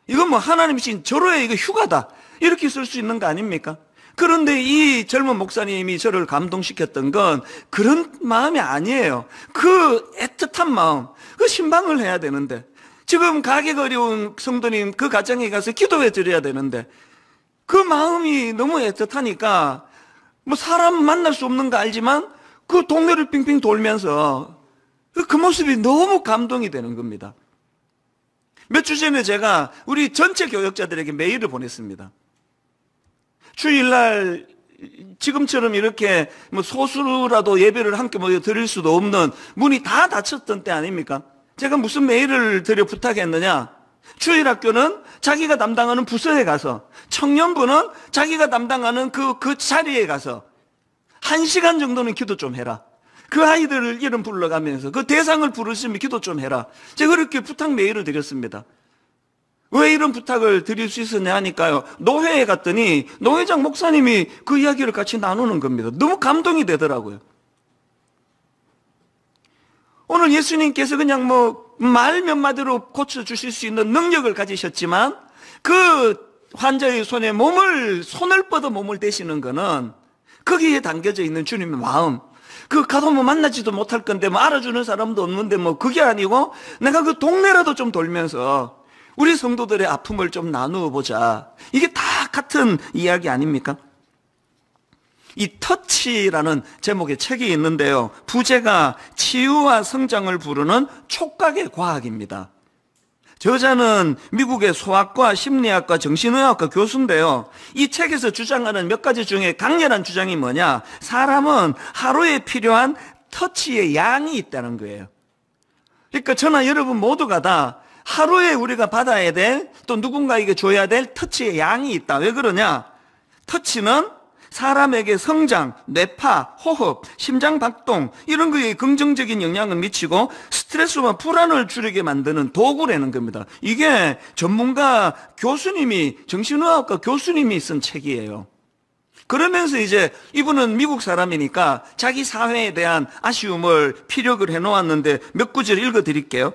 이건 뭐 하나님이 신 절호의 이거 휴가다 이렇게 쓸 수 있는 거 아닙니까? 그런데 이 젊은 목사님이 저를 감동시켰던 건 그런 마음이 아니에요. 그 애틋한 마음, 그 신방을 해야 되는데 지금 가게가 어려운 성도님 그 가정에 가서 기도해 드려야 되는데 그 마음이 너무 애틋하니까 뭐 사람 만날 수 없는 거 알지만 그 동네를 빙빙 돌면서 그 모습이 너무 감동이 되는 겁니다. 몇 주 전에 제가 우리 전체 교역자들에게 메일을 보냈습니다. 주일날 지금처럼 이렇게 뭐 소수라도 예배를 함께 모여 드릴 수도 없는 문이 다 닫혔던 때 아닙니까? 제가 무슨 메일을 드려 부탁했느냐? 주일학교는 자기가 담당하는 부서에 가서, 청년부는 자기가 담당하는 그 자리에 가서 1시간 정도는 기도 좀 해라. 그 아이들을 이름 불러가면서 그 대상을 부르시면 기도 좀 해라. 제가 그렇게 부탁 메일을 드렸습니다. 왜 이런 부탁을 드릴 수 있었냐 하니까요. 노회에 갔더니 노회장 목사님이 그 이야기를 같이 나누는 겁니다. 너무 감동이 되더라고요. 오늘 예수님께서 그냥 말 몇 마디로 고쳐주실 수 있는 능력을 가지셨지만 그 환자의 손에 손을 뻗어 몸을 대시는 거는 거기에 담겨져 있는 주님의 마음. 가도 만나지도 못할 건데 알아주는 사람도 없는데 그게 아니고 내가 그 동네라도 좀 돌면서 우리 성도들의 아픔을 좀 나누어 보자. 이게 다 같은 이야기 아닙니까? 이 터치라는 제목의 책이 있는데요. 부제가 치유와 성장을 부르는 촉각의 과학입니다. 저자는 미국의 소아과, 심리학과, 정신의학과 교수인데요. 이 책에서 주장하는 몇 가지 중에 강렬한 주장이 뭐냐? 사람은 하루에 필요한 터치의 양이 있다는 거예요. 그러니까 저나 여러분 모두가 다 하루에 우리가 받아야 될, 또 누군가에게 줘야 될 터치의 양이 있다. 왜 그러냐? 터치는 사람에게 성장, 뇌파, 호흡, 심장 박동 이런 거에 긍정적인 영향을 미치고 스트레스와 불안을 줄이게 만드는 도구라는 겁니다. 이게 전문가 교수님이, 정신의학과 교수님이 쓴 책이에요. 그러면서 이제 이분은 미국 사람이니까 자기 사회에 대한 아쉬움을 피력을 해놓았는데 몇 구절 읽어드릴게요.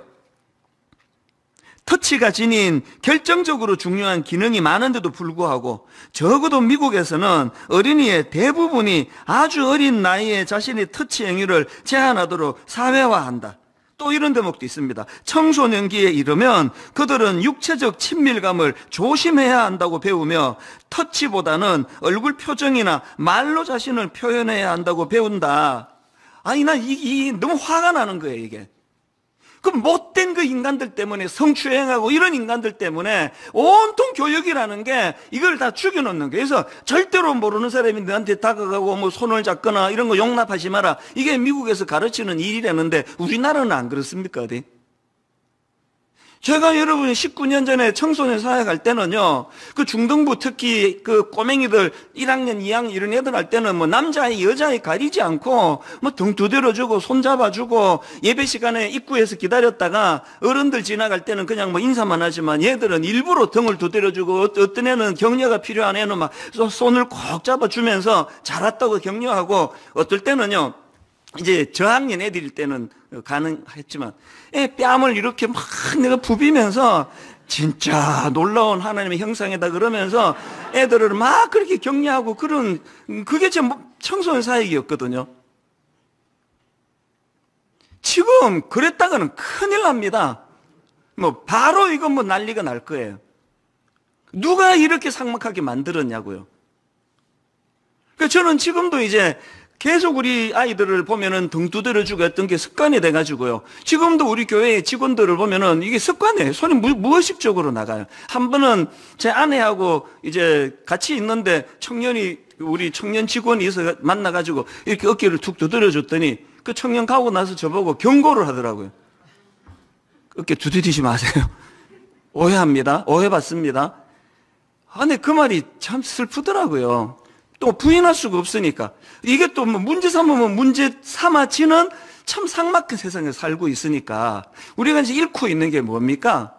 터치가 지닌 결정적으로 중요한 기능이 많은데도 불구하고 적어도 미국에서는 어린이의 대부분이 아주 어린 나이에 자신의 터치 행위를 제한하도록 사회화한다. 또 이런 대목도 있습니다. 청소년기에 이르면 그들은 육체적 친밀감을 조심해야 한다고 배우며 터치보다는 얼굴 표정이나 말로 자신을 표현해야 한다고 배운다. 아니 나 너무 화가 나는 거예요 이게. 그 못된 그 인간들 때문에 성추행하고 이런 인간들 때문에 온통 교육이라는 게 이걸 다 죽여놓는 거예요. 그래서 절대로 모르는 사람이 너한테 다가가고 뭐 손을 잡거나 이런 거 용납하지 마라. 이게 미국에서 가르치는 일이라는데 우리나라는 안 그렇습니까? 어디? 제가 여러분 19년 전에 청소년 사회 갈 때는요, 그 중등부 특히 그 꼬맹이들 1학년, 2학년 이런 애들 할 때는 뭐 남자아이, 여자아이 가리지 않고 뭐 등 두드려주고 손 잡아주고 예배 시간에 입구에서 기다렸다가 어른들 지나갈 때는 그냥 뭐 인사만 하지만 얘들은 일부러 등을 두드려주고 어떤 애는 격려가 필요한 애는 막 손을 꼭 잡아주면서 잘 왔다고 격려하고 어떨 때는요, 이제 저학년 애들일 때는 가능했지만 뺨을 이렇게 막 내가 부비면서 진짜 놀라운 하나님의 형상이다 그러면서 애들을 막 그렇게 격려하고 그런 그게 제 청소년 사역이었거든요. 지금 그랬다가는 큰일 납니다. 뭐 바로 이건 뭐 난리가 날 거예요. 누가 이렇게 삭막하게 만들었냐고요. 그러니까 저는 지금도 이제 계속 우리 아이들을 보면은 등 두드려주고 했던 게 습관이 돼가지고요. 지금도 우리 교회 직원들을 보면은 이게 습관이에요. 손이 무의식적으로 나가요. 한 번은 제 아내하고 이제 같이 있는데 우리 청년 직원이 있어 만나가지고 이렇게 어깨를 툭 두드려줬더니 그 청년 가고 나서 저보고 경고를 하더라고요. 어깨 두드리지 마세요. 오해합니다. 오해받습니다. 근데 그 말이 참 슬프더라고요. 또 부인할 수가 없으니까. 이게 또 뭐 문제 삼으면 문제 삼아지는 참 삭막한 세상에 살고 있으니까 우리가 이제 잃고 있는 게 뭡니까?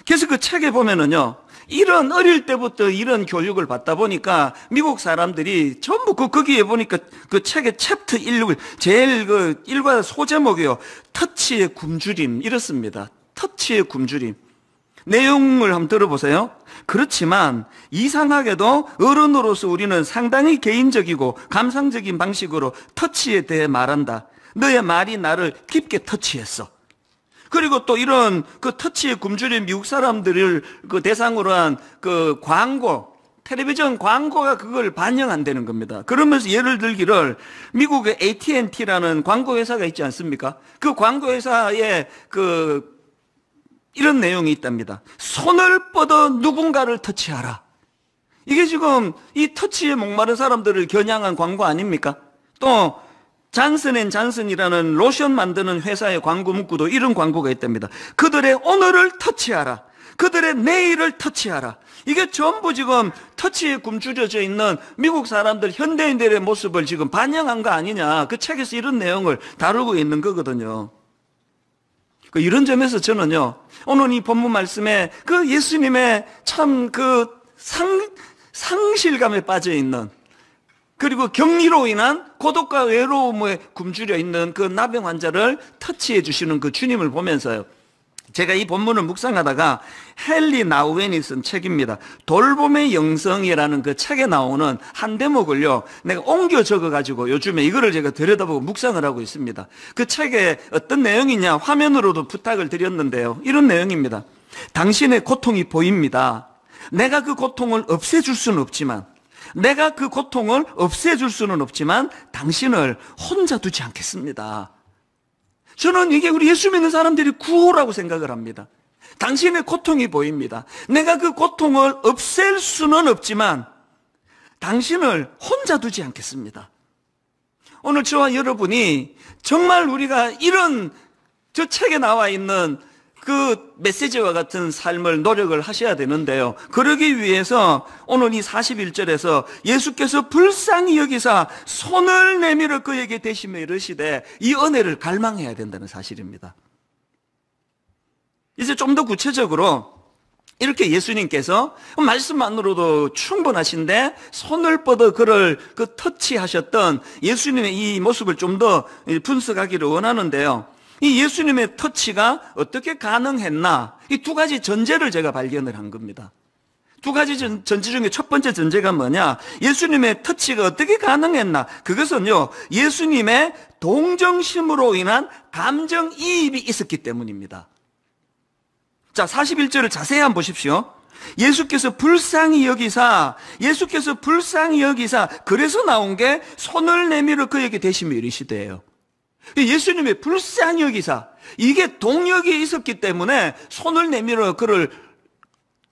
그래서 그 책에 보면은요, 이런 어릴 때부터 이런 교육을 받다 보니까 미국 사람들이 전부 거기에 보니까 그 책의 챕터 1, 제일 그 일과 소제목이요. 터치의 굶주림 이렇습니다. 터치의 굶주림. 내용을 한번 들어보세요. 그렇지만 이상하게도 어른으로서 우리는 상당히 개인적이고 감상적인 방식으로 터치에 대해 말한다. 너의 말이 나를 깊게 터치했어. 그리고 또 이런 그 터치에 굶주린 미국 사람들을 그 대상으로 한 그 광고, 텔레비전 광고가 그걸 반영한다는 겁니다. 그러면서 예를 들기를 미국의 AT&T라는 광고 회사가 있지 않습니까? 그 광고 회사에 이런 내용이 있답니다. 손을 뻗어 누군가를 터치하라. 이게 지금 이 터치에 목마른 사람들을 겨냥한 광고 아닙니까? 또 잔슨앤잔슨이라는 로션 만드는 회사의 광고 문구도 이런 광고가 있답니다. 그들의 오늘을 터치하라. 그들의 내일을 터치하라. 이게 전부 지금 터치에 굶주려져 있는 미국 사람들, 현대인들의 모습을 지금 반영한 거 아니냐. 그 책에서 이런 내용을 다루고 있는 거거든요. 이런 점에서 저는요, 오늘 이 본문 말씀에 그 예수님의 참 그 상실감에 빠져 있는, 그리고 격리로 인한 고독과 외로움에 굶주려 있는 그 나병 환자를 터치해 주시는 그 주님을 보면서요, 제가 이 본문을 묵상하다가 헨리 나우엔이 쓴 책입니다. 돌봄의 영성이라는 그 책에 나오는 한 대목을요, 내가 옮겨 적어가지고 요즘에 이거를 제가 들여다보고 묵상을 하고 있습니다. 그 책에 어떤 내용이냐, 화면으로도 부탁을 드렸는데요. 이런 내용입니다. 당신의 고통이 보입니다. 내가 그 고통을 없애줄 수는 없지만, 당신을 혼자 두지 않겠습니다. 저는 이게 우리 예수 믿는 사람들이 구호라고 생각을 합니다. 당신의 고통이 보입니다. 내가 그 고통을 없앨 수는 없지만 당신을 혼자 두지 않겠습니다. 오늘 저와 여러분이 정말 우리가 이런 저 책에 나와 있는 그 메시지와 같은 삶을 노력을 하셔야 되는데요. 그러기 위해서 오늘 이 41절에서 예수께서 불쌍히 여기사 손을 내밀어 그에게 대시며 이르시되 이 은혜를 갈망해야 된다는 사실입니다. 이제 좀 더 구체적으로 이렇게 예수님께서 말씀만으로도 충분하신데 손을 뻗어 그를 그 터치하셨던 예수님의 이 모습을 좀 더 분석하기를 원하는데요. 이 예수님의 터치가 어떻게 가능했나? 이 두 가지 전제를 제가 발견을 한 겁니다. 두 가지 전제 중에 첫 번째 전제가 뭐냐? 예수님의 터치가 어떻게 가능했나? 그것은요, 예수님의 동정심으로 인한 감정이입이 있었기 때문입니다. 자, 41절을 자세히 한번 보십시오. 예수께서 불쌍히 여기사 그래서 나온 게 손을 내밀어 그에게 대시며 이르시되예요. 예수님의 불쌍히 여기사, 이게 동력이 있었기 때문에 손을 내밀어 그를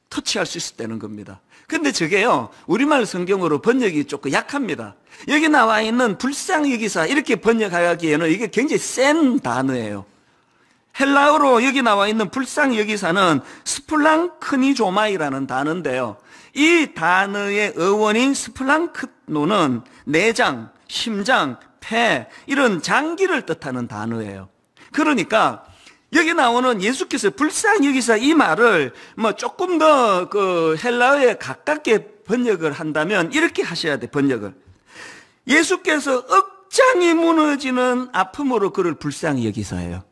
터치할 수 있었다는 겁니다. 근데 저게요, 우리말 성경으로 번역이 조금 약합니다. 여기 나와 있는 불쌍히 여기사 이렇게 번역하기에는 이게 굉장히 센 단어예요. 헬라어로 여기 나와 있는 불쌍히 여기사는 스플랑크니조마이라는 단어인데요. 이 단어의 어원인 스플랑크노는 내장, 심장, 폐 이런 장기를 뜻하는 단어예요. 그러니까 여기 나오는 예수께서 불쌍히 여기사 이 말을 뭐 조금 더 그 헬라어에 가깝게 번역을 한다면 이렇게 하셔야 돼. 번역을 예수께서 억장이 무너지는 아픔으로 그를 불쌍히 여기사예요.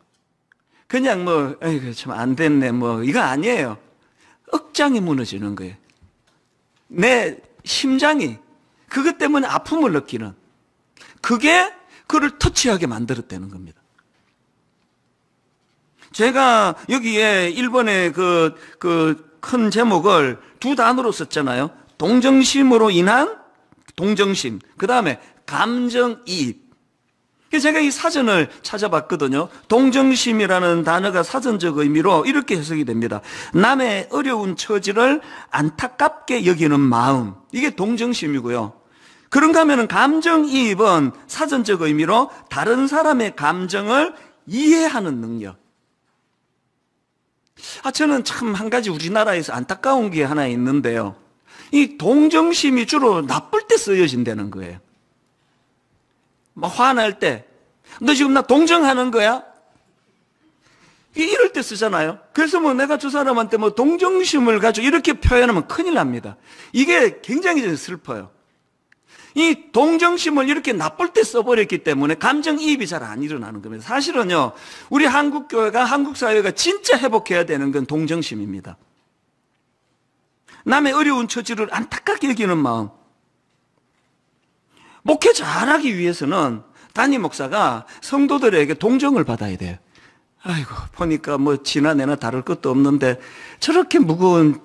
그냥 뭐, 에이구, 참 안 됐네, 뭐, 이거 아니에요. 억장이 무너지는 거예요. 내 심장이, 그것 때문에 아픔을 느끼는, 그게 그를 터치하게 만들었다는 겁니다. 제가 여기에 1번에 큰 제목을 두 단어로 썼잖아요. 동정심으로 인한 동정심, 그 다음에 감정이입. 제가 이 사전을 찾아봤거든요. 동정심이라는 단어가 사전적 의미로 이렇게 해석이 됩니다. 남의 어려운 처지를 안타깝게 여기는 마음, 이게 동정심이고요. 그런가 하면 감정이입은 사전적 의미로 다른 사람의 감정을 이해하는 능력. 저는 참 한 가지 우리나라에서 안타까운 게 하나 있는데요. 이 동정심이 주로 나쁠 때 쓰여진다는 거예요. 막 화날 때, 너 지금 나 동정하는 거야? 이럴 때 쓰잖아요. 그래서 뭐 내가 저 사람한테 뭐 동정심을 가지고 이렇게 표현하면 큰일 납니다. 이게 굉장히 슬퍼요. 이 동정심을 이렇게 나쁠 때 써버렸기 때문에 감정이입이 잘 안 일어나는 겁니다. 사실은요, 우리 한국교회가, 한국사회가 진짜 회복해야 되는 건 동정심입니다. 남의 어려운 처지를 안타깝게 여기는 마음. 목회 잘하기 위해서는 담임 목사가 성도들에게 동정을 받아야 돼요. 아이고, 보니까 뭐 지나 내나 다를 것도 없는데 저렇게 무거운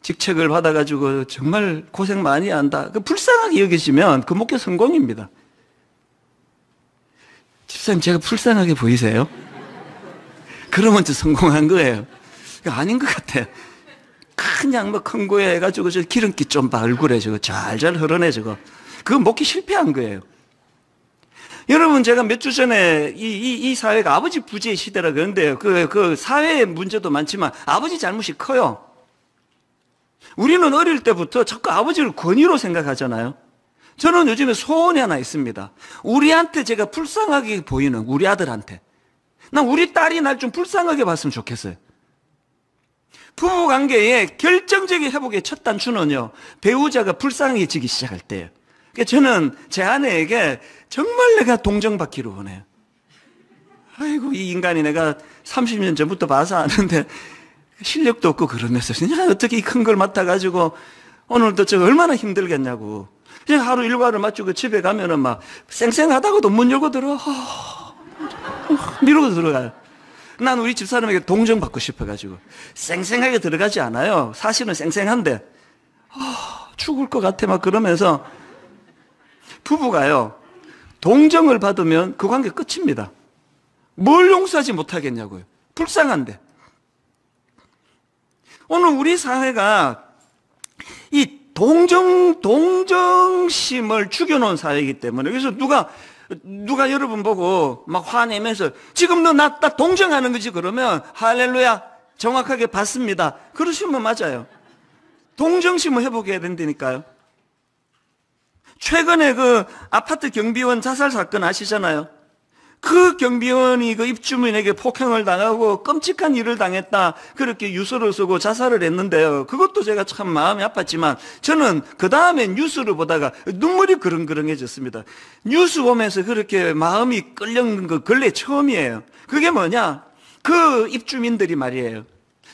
직책을 받아가지고 정말 고생 많이 한다. 불쌍하게 여기시면 그 목회 성공입니다. 집사님, 제가 불쌍하게 보이세요? 그러면 저 성공한 거예요. 아닌 것 같아요. 그냥 뭐 큰 거에 해가지고 저 기름기 좀 봐, 얼굴에 저거 잘잘 흐르네, 저거. 그거 먹기 실패한 거예요. 여러분, 제가 몇 주 전에 이 사회가 아버지 부재의 시대라 그러는데요. 그 사회의 문제도 많지만 아버지 잘못이 커요. 우리는 어릴 때부터 자꾸 아버지를 권위로 생각하잖아요. 저는 요즘에 소원이 하나 있습니다. 우리한테 제가 불쌍하게 보이는 우리 아들한테. 난 우리 딸이 날 좀 불쌍하게 봤으면 좋겠어요. 부부관계의 결정적인 회복의 첫 단추는요, 배우자가 불쌍해지기 시작할 때예요. 그러니까 저는 제 아내에게 정말 내가 동정받기를 원해요. 아이고, 이 인간이 내가 30년 전부터 봐서 아는데 실력도 없고 그러면서 그냥 어떻게 이 큰 걸 맡아가지고 오늘도 저 얼마나 힘들겠냐고. 그냥 하루 일과를 마치고 집에 가면은 막 쌩쌩하다고도 문 열고 들어. 미루고 들어가요. 난 우리 집사람에게 동정받고 싶어가지고 쌩쌩하게 들어가지 않아요. 사실은 쌩쌩한데 죽을 것 같아 막 그러면서. 부부가요, 동정을 받으면 그 관계 끝입니다. 뭘 용서하지 못하겠냐고요. 불쌍한데. 오늘 우리 사회가 이 동정심을 죽여놓은 사회이기 때문에, 그래서 누가 여러분 보고 막 화내면서 지금 너 나 동정하는 거지 그러면 할렐루야 정확하게 받습니다. 그러시면 맞아요. 동정심을 회복해야 된다니까요. 최근에 그 아파트 경비원 자살 사건 아시잖아요. 그 경비원이 그 입주민에게 폭행을 당하고 끔찍한 일을 당했다, 그렇게 유서를 쓰고 자살을 했는데요. 그것도 제가 참 마음이 아팠지만 저는 그 다음에 뉴스를 보다가 눈물이 그릉그릉해졌습니다. 뉴스 보면서 그렇게 마음이 끌려는 거 근래 처음이에요. 그게 뭐냐, 그 입주민들이 말이에요,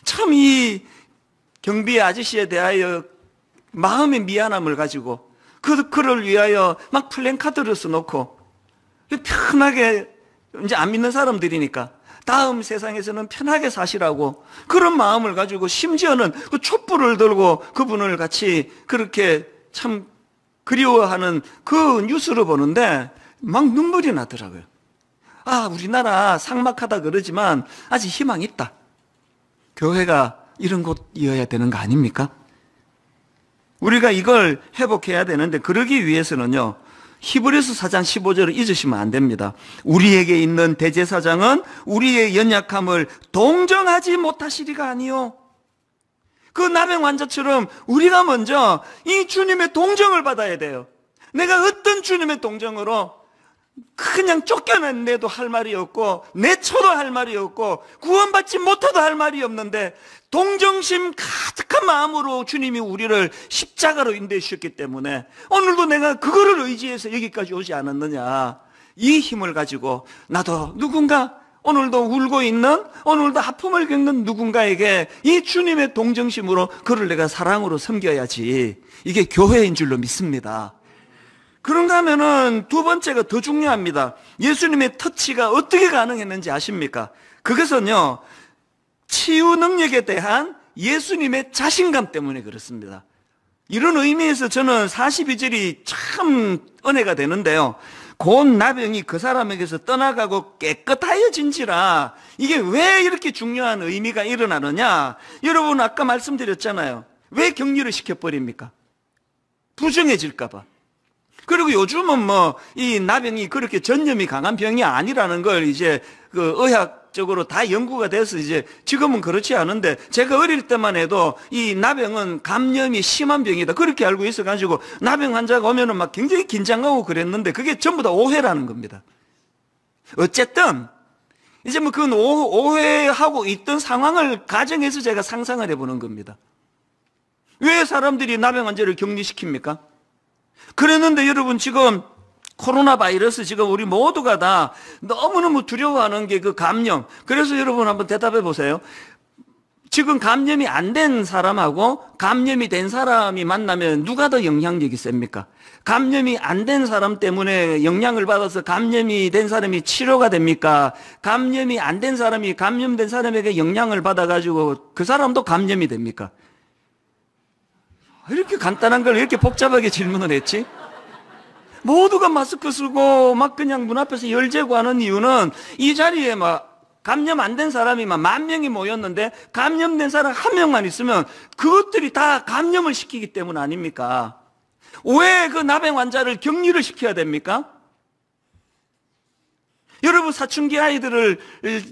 참 이 경비 아저씨에 대하여 마음의 미안함을 가지고 그를 위하여 막 플랜카드를 써놓고 편하게, 이제 안 믿는 사람들이니까 다음 세상에서는 편하게 사시라고 그런 마음을 가지고, 심지어는 그 촛불을 들고 그분을 같이 그렇게 참 그리워하는 그 뉴스를 보는데 막 눈물이 나더라고요. 아, 우리나라 삭막하다 그러지만 아직 희망이 있다. 교회가 이런 곳이어야 되는 거 아닙니까? 우리가 이걸 회복해야 되는데, 그러기 위해서는요, 히브리서 4장 15절을 잊으시면 안 됩니다. 우리에게 있는 대제사장은 우리의 연약함을 동정하지 못하시리가 아니요. 그 나병 환자처럼 우리가 먼저 이 주님의 동정을 받아야 돼요. 내가 어떤 주님의 동정으로 그냥 쫓겨냈네도 할 말이 없고, 내쳐도 할 말이 없고, 구원받지 못해도 할 말이 없는데, 동정심 가득한 마음으로 주님이 우리를 십자가로 인도해 주셨기 때문에 오늘도 내가 그거를 의지해서 여기까지 오지 않았느냐, 이 힘을 가지고 나도 누군가, 오늘도 울고 있는, 오늘도 아픔을 겪는 누군가에게 이 주님의 동정심으로 그를 내가 사랑으로 섬겨야지, 이게 교회인 줄로 믿습니다. 그런가 하면은 두 번째가 더 중요합니다. 예수님의 터치가 어떻게 가능했는지 아십니까? 그것은요, 치유 능력에 대한 예수님의 자신감 때문에 그렇습니다. 이런 의미에서 저는 42절이 참 은혜가 되는데요, 곧 나병이 그 사람에게서 떠나가고 깨끗하여진지라. 이게 왜 이렇게 중요한 의미가 일어나느냐? 여러분 아까 말씀드렸잖아요. 왜 격리를 시켜버립니까? 부정해질까 봐. 그리고 요즘은 뭐 이 나병이 그렇게 전염이 강한 병이 아니라는 걸 이제 그 의학적으로 다 연구가 돼서 이제 지금은 그렇지 않은데, 제가 어릴 때만 해도 이 나병은 감염이 심한 병이다 그렇게 알고 있어가지고 나병 환자가 오면은 막 굉장히 긴장하고 그랬는데, 그게 전부 다 오해라는 겁니다. 어쨌든 이제 뭐 그건 오해하고 있던 상황을 가정해서 제가 상상을 해보는 겁니다. 왜 사람들이 나병 환자를 격리시킵니까? 그랬는데 여러분, 지금 코로나 바이러스, 지금 우리 모두가 다 너무너무 두려워하는 게 그 감염. 그래서 여러분 한번 대답해 보세요. 지금 감염이 안 된 사람하고 감염이 된 사람이 만나면 누가 더 영향력이 셉니까? 감염이 안 된 사람 때문에 영향을 받아서 감염이 된 사람이 치료가 됩니까? 감염이 안 된 사람이 감염된 사람에게 영향을 받아가지고 그 사람도 감염이 됩니까? 이렇게 간단한 걸 이렇게 복잡하게 질문을 했지? 모두가 마스크 쓰고 막 그냥 문 앞에서 열재고 하는 이유는, 이 자리에 막 감염 안 된 사람이 막 10,000명이 모였는데 감염된 사람 1명만 있으면 그것들이 다 감염을 시키기 때문 아닙니까? 왜 그 나병 환자를 격리를 시켜야 됩니까? 여러분, 사춘기 아이들을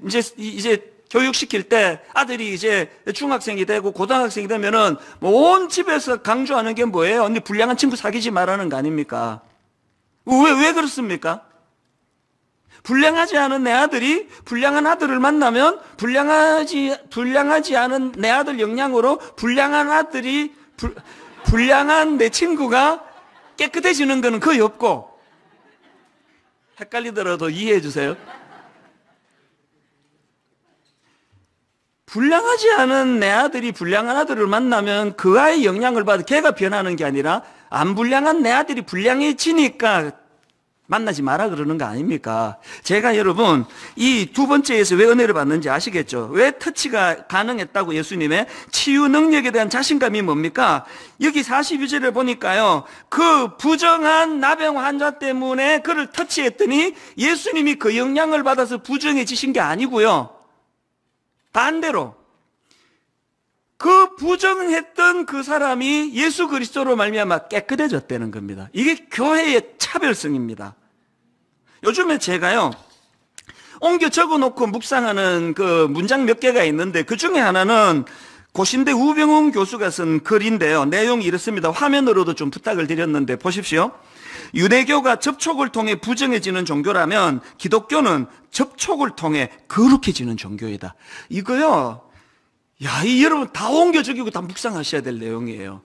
이제 교육시킬 때 아들이 이제 중학생이 되고 고등학생이 되면은 온 집에서 강조하는 게 뭐예요? 언니 불량한 친구 사귀지 말라는 거 아닙니까? 왜 그렇습니까? 불량하지 않은 내 아들이 불량한 아들을 만나면 불량하지 않은 내 아들 영향으로 불량한 내 친구가 깨끗해지는 거는 거의 없고, 헷갈리더라도 이해해 주세요. 불량하지 않은 내 아들이 불량한 아들을 만나면 그 아이의 영향을 받아 걔가 변하는 게 아니라, 안 불량한 내 아들이 불량해지니까 만나지 마라 그러는 거 아닙니까? 제가 여러분 이 두 번째에서 왜 은혜를 받는지 아시겠죠? 왜 터치가 가능했다고 예수님의 치유 능력에 대한 자신감이 뭡니까? 여기 42절에 보니까요, 그 부정한 나병 환자 때문에 그를 터치했더니 예수님이 그 영향을 받아서 부정해지신 게 아니고요, 반대로 그 부정했던 그 사람이 예수 그리스도로 말미암아 깨끗해졌다는 겁니다. 이게 교회의 차별성입니다. 요즘에 제가요, 옮겨 적어놓고 묵상하는 그 문장 몇 개가 있는데 그 중에 하나는 고신대 우병웅 교수가 쓴 글인데요. 내용이 이렇습니다. 화면으로도 좀 부탁을 드렸는데 보십시오. 유대교가 접촉을 통해 부정해지는 종교라면 기독교는 접촉을 통해 거룩해지는 종교이다. 이거요, 야, 이 여러분 다 옮겨 적이고 다 묵상하셔야 될 내용이에요.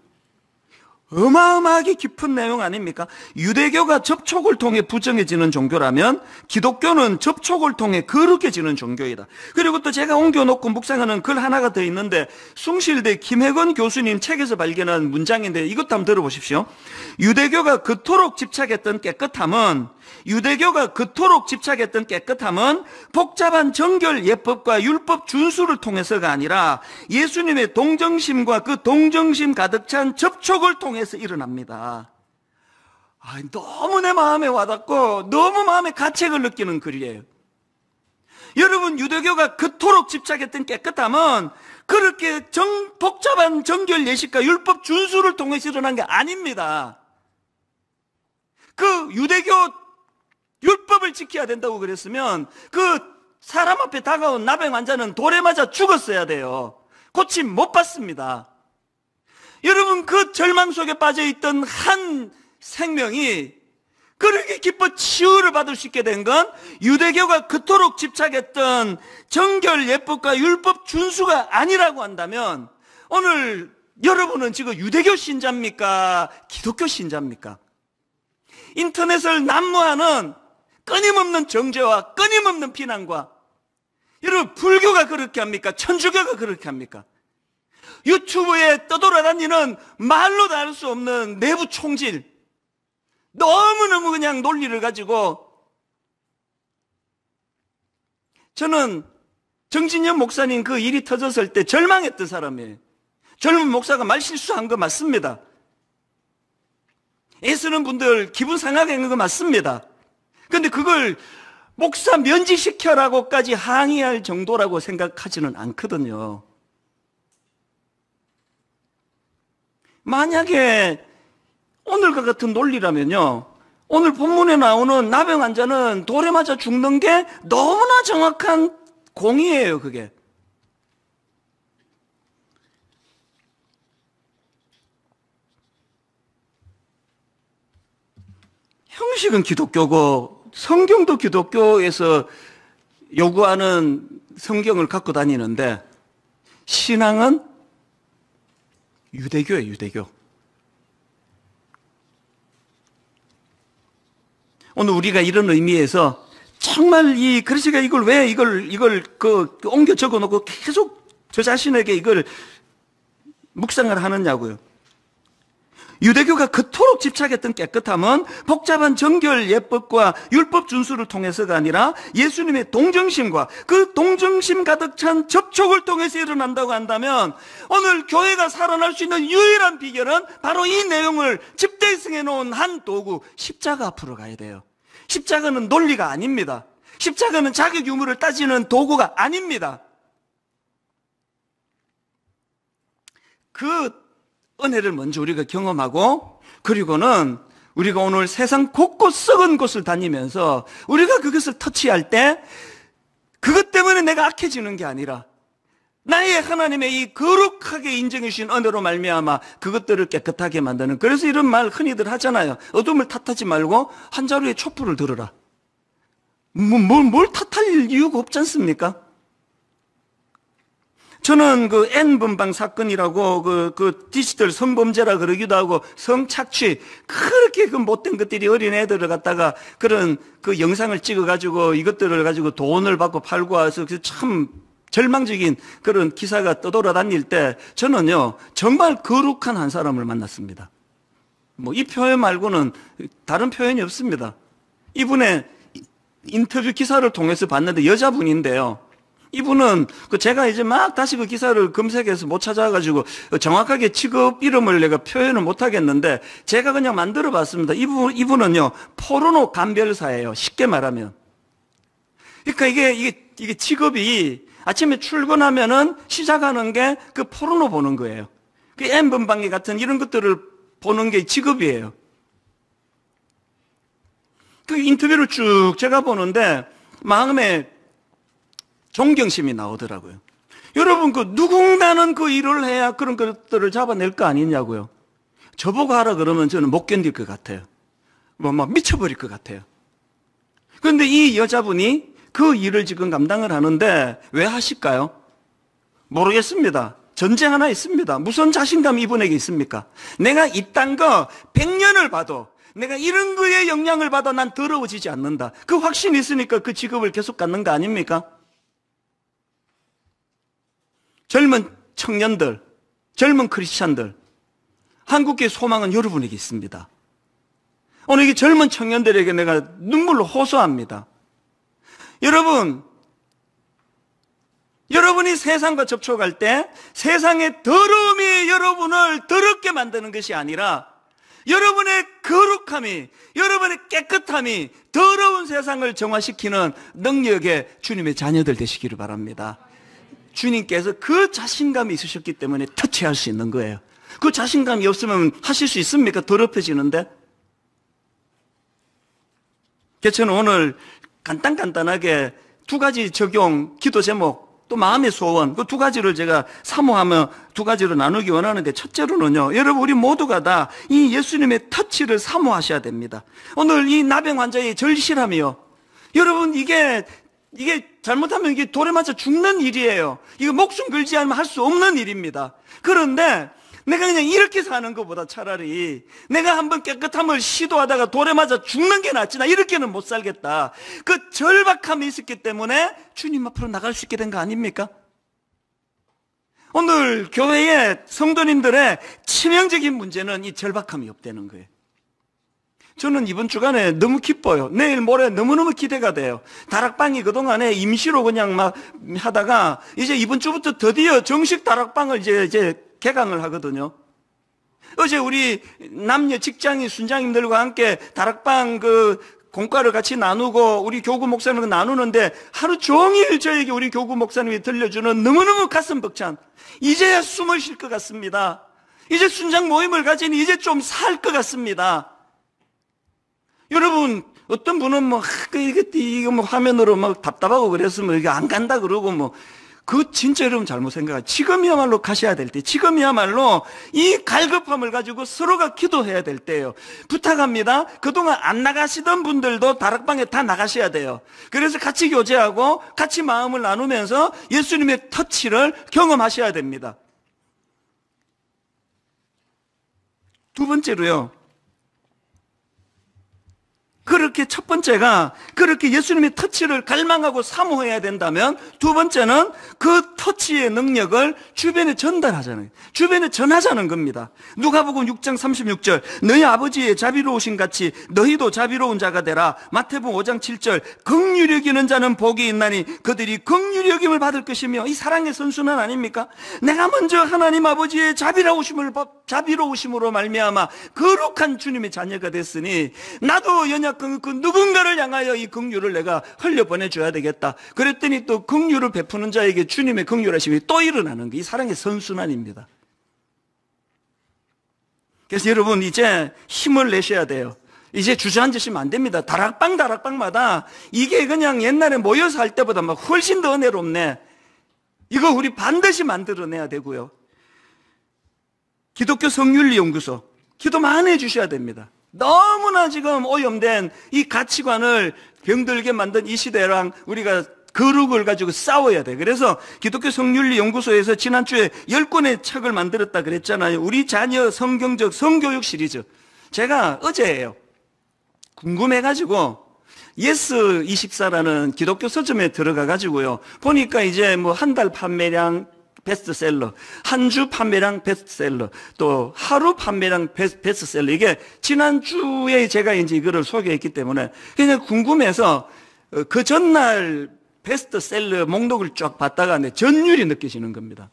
어마어마하게 깊은 내용 아닙니까? 유대교가 접촉을 통해 부정해지는 종교라면 기독교는 접촉을 통해 거룩해지는 종교이다. 그리고 또 제가 옮겨놓고 묵상하는 글 하나가 더 있는데 숭실대 김혜건 교수님 책에서 발견한 문장인데 이것도 한번 들어보십시오. 유대교가 그토록 집착했던 깨끗함은 복잡한 정결 예법과 율법 준수를 통해서가 아니라 예수님의 동정심과 그 동정심 가득 찬 접촉을 통해서 일어납니다. 너무 내 마음에 와닿고 너무 마음에 가책을 느끼는 글이에요. 여러분, 유대교가 그토록 집착했던 깨끗함은 그렇게 복잡한 정결 예식과 율법 준수를 통해서 일어난 게 아닙니다. 그 유대교 율법을 지켜야 된다고 그랬으면 그 사람 앞에 다가온 나병 환자는 돌에 맞아 죽었어야 돼요. 고침 못 받습니다. 여러분, 그 절망 속에 빠져있던 한 생명이 그렇게 기뻐 치유를 받을 수 있게 된 건 유대교가 그토록 집착했던 정결 예법과 율법 준수가 아니라고 한다면 오늘 여러분은 지금 유대교 신자입니까? 기독교 신자입니까? 인터넷을 난무하는 끊임없는 정죄와 끊임없는 비난과, 여러분, 불교가 그렇게 합니까? 천주교가 그렇게 합니까? 유튜브에 떠돌아다니는 말로 다 할 수 없는 내부 총질, 너무너무 그냥 논리를 가지고. 저는 정진영 목사님 그 일이 터졌을 때 절망했던 사람이에요. 젊은 목사가 말 실수한 거 맞습니다. 애쓰는 분들 기분 상하게 한 거 맞습니다. 근데 그걸 목사 면직시켜라고까지 항의할 정도라고 생각하지는 않거든요. 만약에 오늘과 같은 논리라면요, 오늘 본문에 나오는 나병 환자는 돌에 맞아 죽는 게 너무나 정확한 공의예요, 그게. 형식은 기독교고 성경도 기독교에서 요구하는 성경을 갖고 다니는데 신앙은 유대교예요, 유대교. 오늘 우리가 이런 의미에서 정말 그러니까 이걸 왜 옮겨 적어 놓고 계속 저 자신에게 이걸 묵상을 하느냐고요. 유대교가 그토록 집착했던 깨끗함은 복잡한 정결 예법과 율법 준수를 통해서가 아니라 예수님의 동정심과 그 동정심 가득 찬 접촉을 통해서 일어난다고 한다면 오늘 교회가 살아날 수 있는 유일한 비결은 바로 이 내용을 집대성해 놓은 한 도구, 십자가 앞으로 가야 돼요. 십자가는 논리가 아닙니다. 십자가는 자격 유무를 따지는 도구가 아닙니다. 그 은혜를 먼저 우리가 경험하고, 그리고는 우리가 오늘 세상 곳곳 썩은 곳을 다니면서 우리가 그것을 터치할 때 그것 때문에 내가 악해지는 게 아니라 나의 하나님의 이 거룩하게 인정해 주신 은혜로 말미암아 그것들을 깨끗하게 만드는, 그래서 이런 말 흔히들 하잖아요. 어둠을 탓하지 말고 한 자루의 촛불을 들어라. 뭘 탓할 이유가 없지 않습니까? 저는 그 N번방 사건이라고 그 디지털 성범죄라 그러기도 하고 성착취, 그렇게 그 못된 것들이 어린 애들을 갖다가 그런 그 영상을 찍어가지고 이것들을 가지고 돈을 받고 팔고 와서 참 절망적인 그런 기사가 떠돌아다닐 때 저는요, 정말 거룩한 한 사람을 만났습니다. 이 표현 말고는 다른 표현이 없습니다. 이분의 인터뷰 기사를 통해서 봤는데 여자분인데요. 이분은 제가 이제 막 다시 그 기사를 검색해서 못 찾아가지고 정확하게 직업 이름을 내가 표현을 못 하겠는데 제가 그냥 만들어 봤습니다. 이분은요, 포르노 감별사예요. 쉽게 말하면. 그러니까 이게 직업이 아침에 출근하면은 시작하는 게 그 포르노 보는 거예요. 그 N번방기 같은 이런 것들을 보는 게 직업이에요. 그 인터뷰를 쭉 제가 보는데 마음에 존경심이 나오더라고요. 여러분, 누군가는 그 일을 해야 그런 것들을 잡아낼 거 아니냐고요. 저보고 하라 그러면 저는 못 견딜 것 같아요. 막 미쳐버릴 것 같아요. 그런데 이 여자분이 그 일을 지금 감당을 하는데 왜 하실까요? 모르겠습니다. 전제 하나 있습니다. 무슨 자신감이 이분에게 있습니까? 내가 이딴 거 100년을 봐도 내가 이런 거에 영향을 받아 난 더러워지지 않는다. 그 확신이 있으니까 그 직업을 계속 갖는 거 아닙니까? 젊은 청년들, 젊은 크리스찬들, 한국의 소망은 여러분에게 있습니다. 오늘 이 젊은 청년들에게 내가 눈물로 호소합니다. 여러분이 세상과 접촉할 때 세상의 더러움이 여러분을 더럽게 만드는 것이 아니라 여러분의 거룩함이, 여러분의 깨끗함이 더러운 세상을 정화시키는 능력의 주님의 자녀들 되시기를 바랍니다. 주님께서 그 자신감이 있으셨기 때문에 터치할 수 있는 거예요. 그 자신감이 없으면 하실 수 있습니까? 더럽혀지는데. 그래서 저는 오늘 간단하게 두 가지 적용, 기도 제목, 또 마음의 소원, 그 두 가지를 제가 사모하며 두 가지로 나누기 원하는데, 첫째로는요, 여러분 우리 모두가 다 이 예수님의 터치를 사모하셔야 됩니다. 오늘 이 나병 환자의 절실함이요, 여러분 이게 잘못하면 이게 돌에 맞아 죽는 일이에요. 이거 목숨 걸지 않으면 할 수 없는 일입니다. 그런데 내가 그냥 이렇게 사는 것보다 차라리 내가 한번 깨끗함을 시도하다가 돌에 맞아 죽는 게 낫지, 나 이렇게는 못 살겠다. 그 절박함이 있었기 때문에 주님 앞으로 나갈 수 있게 된 거 아닙니까? 오늘 교회의 성도님들의 치명적인 문제는 이 절박함이 없다는 거예요. 저는 이번 주간에 너무 기뻐요. 내일 모레 너무너무 기대가 돼요. 다락방이 그동안에 임시로 그냥 막 하다가 이제 이번 주부터 드디어 정식 다락방을 이제 개강을 하거든요. 어제 우리 남녀 직장인 순장님들과 함께 다락방 그 공과를 같이 나누고 우리 교구 목사님과 나누는데 하루 종일 저에게 우리 교구 목사님이 들려주는 너무너무 가슴 벅찬, 이제야 숨을 쉴 것 같습니다. 이제 순장 모임을 가지니 이제 좀 살 것 같습니다. 여러분, 어떤 분은 이거 화면으로 답답하고 그래서 이게 안 간다 그러고 그거 진짜 여러분 잘못 생각해요. 지금이야말로 가셔야 될 때, 지금이야말로 이 갈급함을 가지고 서로가 기도해야 될 때예요. 부탁합니다. 그동안 안 나가시던 분들도 다락방에 다 나가셔야 돼요. 그래서 같이 교제하고 같이 마음을 나누면서 예수님의 터치를 경험하셔야 됩니다. 두 번째로요, 그렇게 첫 번째가 그렇게 예수님의 터치를 갈망하고 사모해야 된다면, 두 번째는 그 터치의 능력을 주변에 전달하자는, 주변에 전하자는 겁니다. 누가복음 6장 36절, 너희 아버지의 자비로우신 같이 너희도 자비로운 자가 되라. 마태복음 5장 7절, 긍휼히 여기는 자는 복이 있나니 그들이 긍휼히 여김을 받을 것이며. 이 사랑의 선수는 아닙니까? 내가 먼저 하나님 아버지의 자비로우심으로 말미암아 거룩한 주님의 자녀가 됐으니 나도 연약 그 누군가를 향하여 이 긍휼을 내가 흘려보내줘야 되겠다. 그랬더니 또 긍휼을 베푸는 자에게 주님의 긍휼하심이 또 일어나는 게 이 사랑의 선순환입니다. 그래서 여러분 이제 힘을 내셔야 돼요. 이제 주저앉으시면 안 됩니다. 다락방마다 이게 그냥 옛날에 모여서 할 때보다 훨씬 더 은혜롭네. 이거 우리 반드시 만들어내야 되고요. 기독교 성윤리연구소 기도 많이 해주셔야 됩니다. 너무나 지금 오염된 이 가치관을 병들게 만든 이 시대랑 우리가 거룩을 가지고 싸워야 돼. 그래서 기독교 성윤리연구소에서 지난주에 10권의 책을 만들었다 그랬잖아요. 우리 자녀 성경적 성교육 시리즈. 제가 어제예요, 궁금해가지고 예스24라는 기독교 서점에 들어가가지고요, 보니까 이제 한 달 판매량 베스트셀러, 한 주 판매량 베스트셀러, 또 하루 판매량 베스트셀러. 이게 지난주에 제가 이제 이거를 소개했기 때문에 그냥 궁금해서 그 전날 베스트셀러 목록을 쫙 봤다가 전율이 느껴지는 겁니다.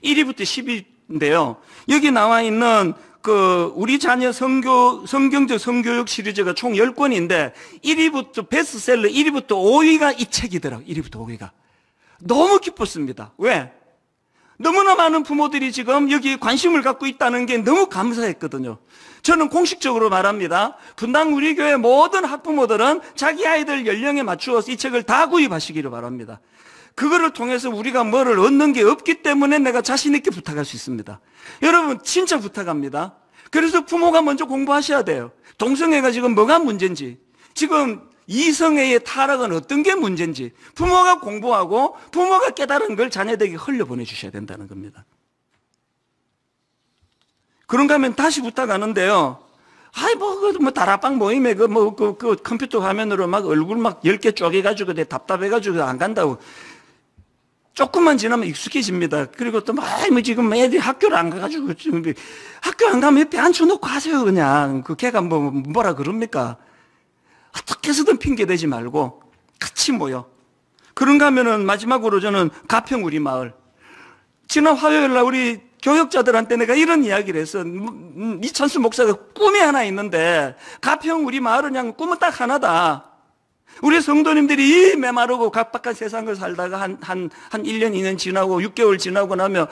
1위부터 10위인데요. 여기 나와 있는 그 우리 자녀 성경적 성교육 시리즈가 총 10권인데 1위부터 베스트셀러 1위부터 5위가 이 책이더라고요. 1위부터 5위가. 너무 기뻤습니다. 왜? 너무나 많은 부모들이 지금 여기 관심을 갖고 있다는 게 너무 감사했거든요. 저는 공식적으로 말합니다. 분당 우리 교회 모든 학부모들은 자기 아이들 연령에 맞추어서 이 책을 다 구입하시기를 바랍니다. 그거를 통해서 우리가 뭐를 얻는 게 없기 때문에 내가 자신 있게 부탁할 수 있습니다. 여러분 진짜 부탁합니다. 그래서 부모가 먼저 공부하셔야 돼요. 동성애가 지금 뭐가 문제인지, 지금 이성애의 타락은 어떤 게 문제인지 부모가 공부하고 부모가 깨달은 걸 자녀들에게 흘려보내주셔야 된다는 겁니다. 그런가 하면 다시 부탁하는데요. 아이, 뭐, 다락방 모임에 그 컴퓨터 화면으로 막 얼굴 막 10개 쪼개가지고 내 답답해가지고 안 간다고. 조금만 지나면 익숙해집니다. 그리고 또 지금 애들이 학교를 안 가가지고 학교 안 가면 옆에 앉혀놓고 하세요, 그냥. 그 걔가 뭐라 그럽니까? 어떻게 해서든 핑계 대지 말고 같이 모여. 그런가 하면은 마지막으로 저는 가평 우리 마을. 지난 화요일 날 우리 교역자들한테 내가 이런 이야기를 했어. 이찬수 목사가 꿈이 하나 있는데 가평 우리 마을은 그냥 꿈은 딱 하나다. 우리 성도님들이 이 메마르고 각박한 세상을 살다가 한 1년, 2년 지나고 6개월 지나고 나면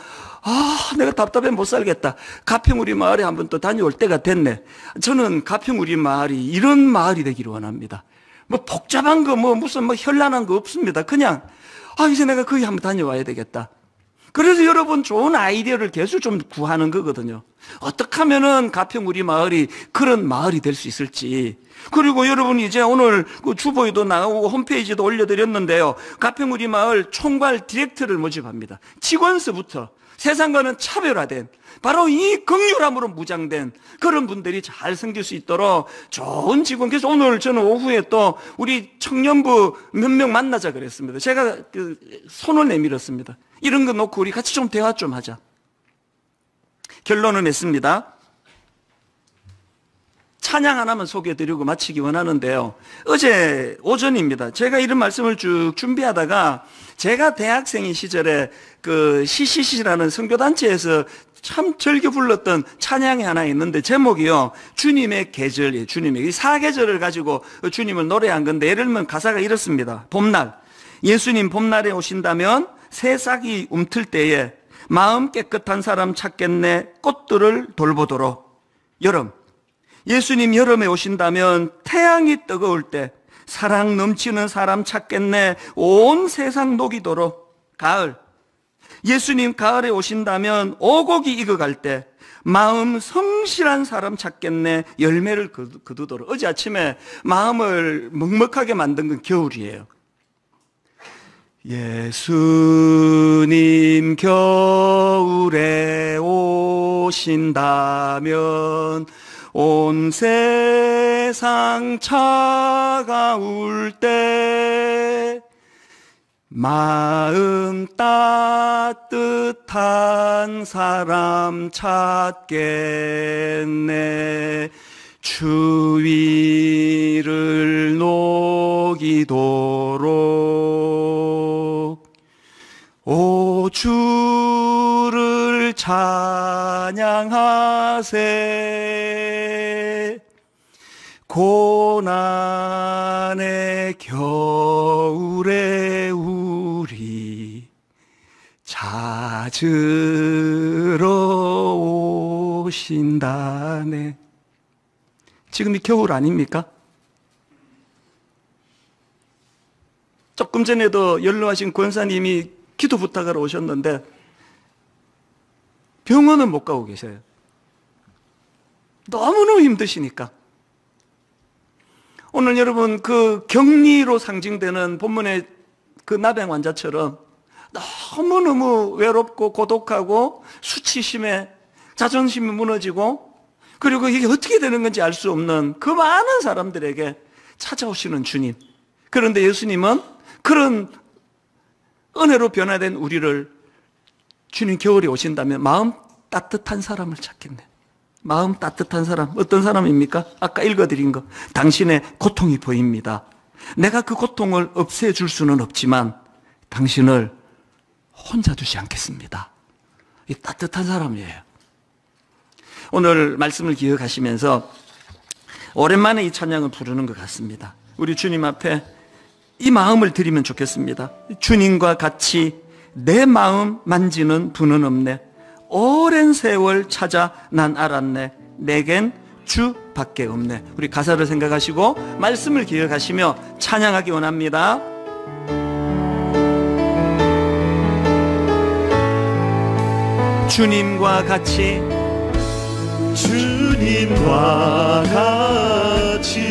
내가 답답해 못 살겠다. 가평 우리 마을에 한번 또 다녀올 때가 됐네. 저는 가평 우리 마을이 이런 마을이 되기를 원합니다. 뭐 복잡한 거 무슨 현란한 거 없습니다. 그냥 이제 내가 거기 한번 다녀와야 되겠다. 그래서 여러분 좋은 아이디어를 계속 좀 구하는 거거든요. 어떻게 하면은 가평 우리 마을이 그런 마을이 될 수 있을지. 그리고 여러분 이제 오늘 그 주보에도 나오고 홈페이지도 올려드렸는데요. 가평 우리 마을 총괄 디렉터를 모집합니다. 직원서부터 세상과는 차별화된 바로 이 긍휼함으로 무장된 그런 분들이 잘 섬길 수 있도록 좋은 직원. 그래서 오늘 저는 오후에 또 우리 청년부 몇 명 만나자 그랬습니다. 제가 손을 내밀었습니다. 이런 거 놓고 우리 같이 좀 대화 좀 하자. 결론을 냈습니다. 찬양 하나만 소개해드리고 마치기 원하는데요. 어제 오전입니다. 제가 이런 말씀을 쭉 준비하다가 제가 대학생인 시절에 그 CCC라는 선교단체에서 참 즐겨 불렀던 찬양이 하나 있는데 제목이요. 주님의 계절이에요. 주님의 이 사계절을 가지고 주님을 노래한 건데 예를 들면 가사가 이렇습니다. 봄날, 예수님 봄날에 오신다면 새 싹이 움틀 때에 마음 깨끗한 사람 찾겠네 꽃들을 돌보도록. 여름, 예수님 여름에 오신다면 태양이 뜨거울 때 사랑 넘치는 사람 찾겠네 온 세상 녹이도록. 가을, 예수님 가을에 오신다면 오곡이 익어갈 때 마음 성실한 사람 찾겠네 열매를 거두도록. 어제 아침에 마음을 먹먹하게 만든 건 겨울이에요. 예수님 겨울에 오신다면 온 세상 차가울 때 마음 따뜻한 사람 찾겠네 추위를 녹이도록. 오 주를 찬양하세 고난의 겨울에 우리 찾으러 오신다네. 지금이 겨울 아닙니까? 조금 전에도 연로하신 권사님이 기도 부탁하러 오셨는데 병원은 못 가고 계세요. 너무너무 힘드시니까. 오늘 여러분 그 격리로 상징되는 본문의 그 나병 환자처럼 너무너무 외롭고 고독하고 수치심에 자존심이 무너지고 그리고 이게 어떻게 되는 건지 알 수 없는 그 많은 사람들에게 찾아오시는 주님. 그런데 예수님은 그런 은혜로 변화된 우리를 주님 겨울에 오신다면 마음 따뜻한 사람을 찾겠네. 마음 따뜻한 사람, 어떤 사람입니까? 아까 읽어드린 거, 당신의 고통이 보입니다. 내가 그 고통을 없애줄 수는 없지만 당신을 혼자 두지 않겠습니다. 이 따뜻한 사람이에요. 오늘 말씀을 기억하시면서 오랜만에 이 찬양을 부르는 것 같습니다. 우리 주님 앞에 이 마음을 드리면 좋겠습니다. 주님과 같이 내 마음 만지는 분은 없네. 오랜 세월 찾아 난 알았네. 내겐 주밖에 없네. 우리 가사를 생각하시고 말씀을 기억하시며 찬양하기 원합니다. 주님과 같이 주님과 같이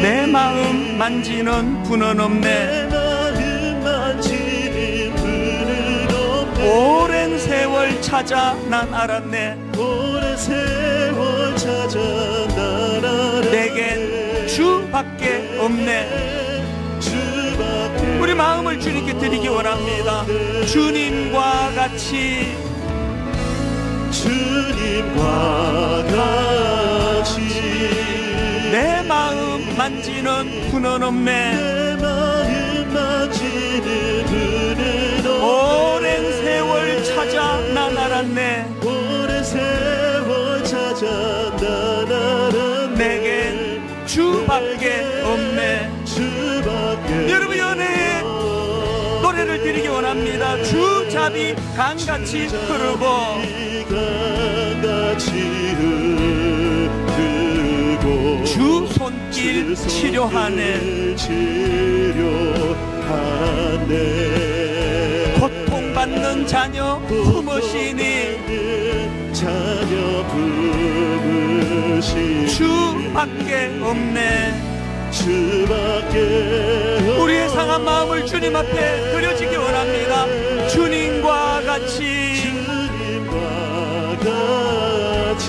내 마음 만지는 분은 없네. 내 마음 만지는 분은 없네. 오랜 세월 찾아 난 알았네. 오랜 세월 찾아 난 알았네. 내겐 주밖에 없네. 주밖에 우리 마음을 주님께 드리기 원합니다. 주님과 같이 주님과 같이 내 마음 만지는 분은 없네. 내 마음 만지는 분은 없네. 오랜 세월 찾아 난 알았네. 오랜 세월 찾아 난 알았네. 내겐 주밖에 없네. 주밖에 여러분 연애의 노래를 드리기 원합니다. 주 자비 강같이 흐르고 강같이 흐르고 주 손길 치료하네. 고통받는 자녀 품으시니 자녀 품으시니 주밖에 없네. 주밖에 우리의 상한 마음을 주님 앞에 드려지기 원합니다. 주님과 같이 주님과 같이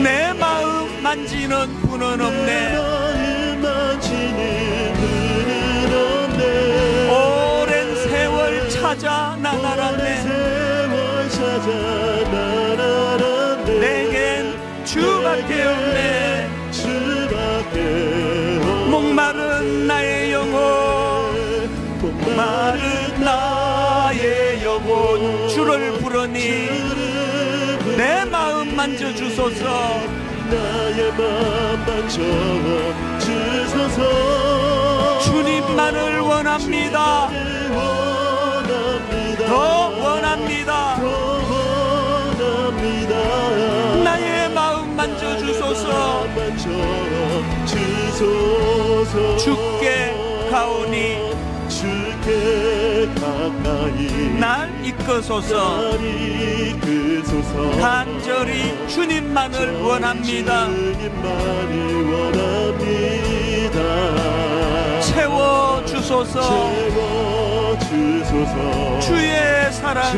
내 마음 만지는 분은 없네. 마음 만지는 분은 없네. 오랜 세월 찾아 난 알았네. 세월 찾아 난 알았네. 내겐 주밖에 없네. 주밖에 목마른 나의 영혼, 목마른 나의 영혼, 주를 부르니 내 마음 만져주소서. 나의 마음 만져 주소서. 주님만을 원합니다. 원합니다. 더 원합니다. 원합니다. 나의 마음 만져주소서. 만져 주소서. 주께 가오니 주께 가까이 날 이끄소서. 날 이끄소서. 간절히 주님만을 원합니다. 주님만을 원합니다. 채워주소서. 채워주소서. 주의 사랑은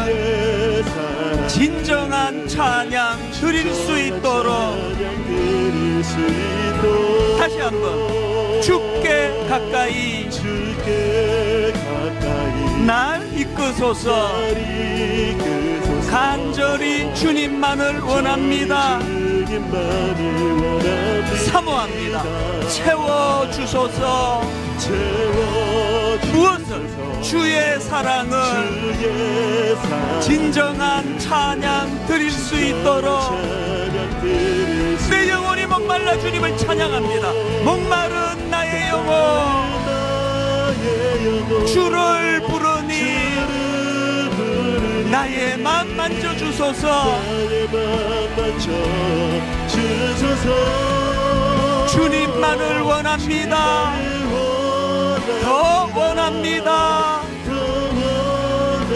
주의 사랑 진정한 찬양 드릴 수 있도록. 찬양 드릴 수 있도록. 다시 한번 주께 가까이 주께 가까이 날 이끄소서. 날 이끄소서. 간절히 주님만을 원합니다. 주님만을 원합니다. 사모합니다. 채워주소서. 무엇을? 주의 사랑은 주의 사랑 진정한 찬양 드릴 수 있도록. 찬양 드릴 수 내 영혼이 목말라 주님을 찬양합니다. 목마른 나의 영혼 주를 부르니 나의 맘 만져주소서. 나의 맘 만져 주소서. 주님만을 원합니다. 더 원합니다.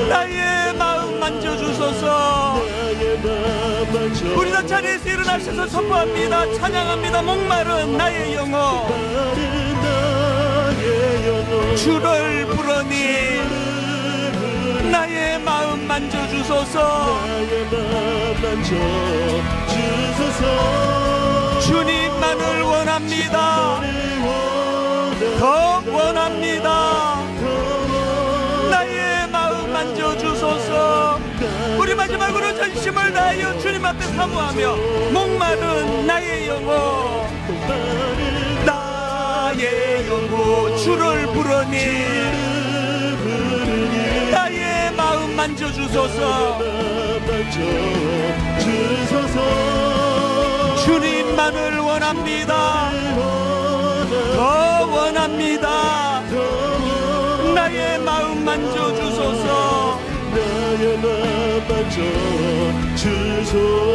나의 마음 만져주소서. 우리 다 자리에서 일어나셔서 선포합니다. 찬양합니다. 목마른 나의 영혼 주를 부르니 나의 마음 만져주소서. 주님만을 원합니다. 더 원합니다. 나의 마음 만져주소서. 우리 마지막으로 전심을 다하여 주님 앞에 사모하며 목마른 나의 영혼, 나의 영혼 주를 부르니 나의 마음 만져주소서. 주님만을 원합니다. 더 원합니다. 나의 마음 만져주소서.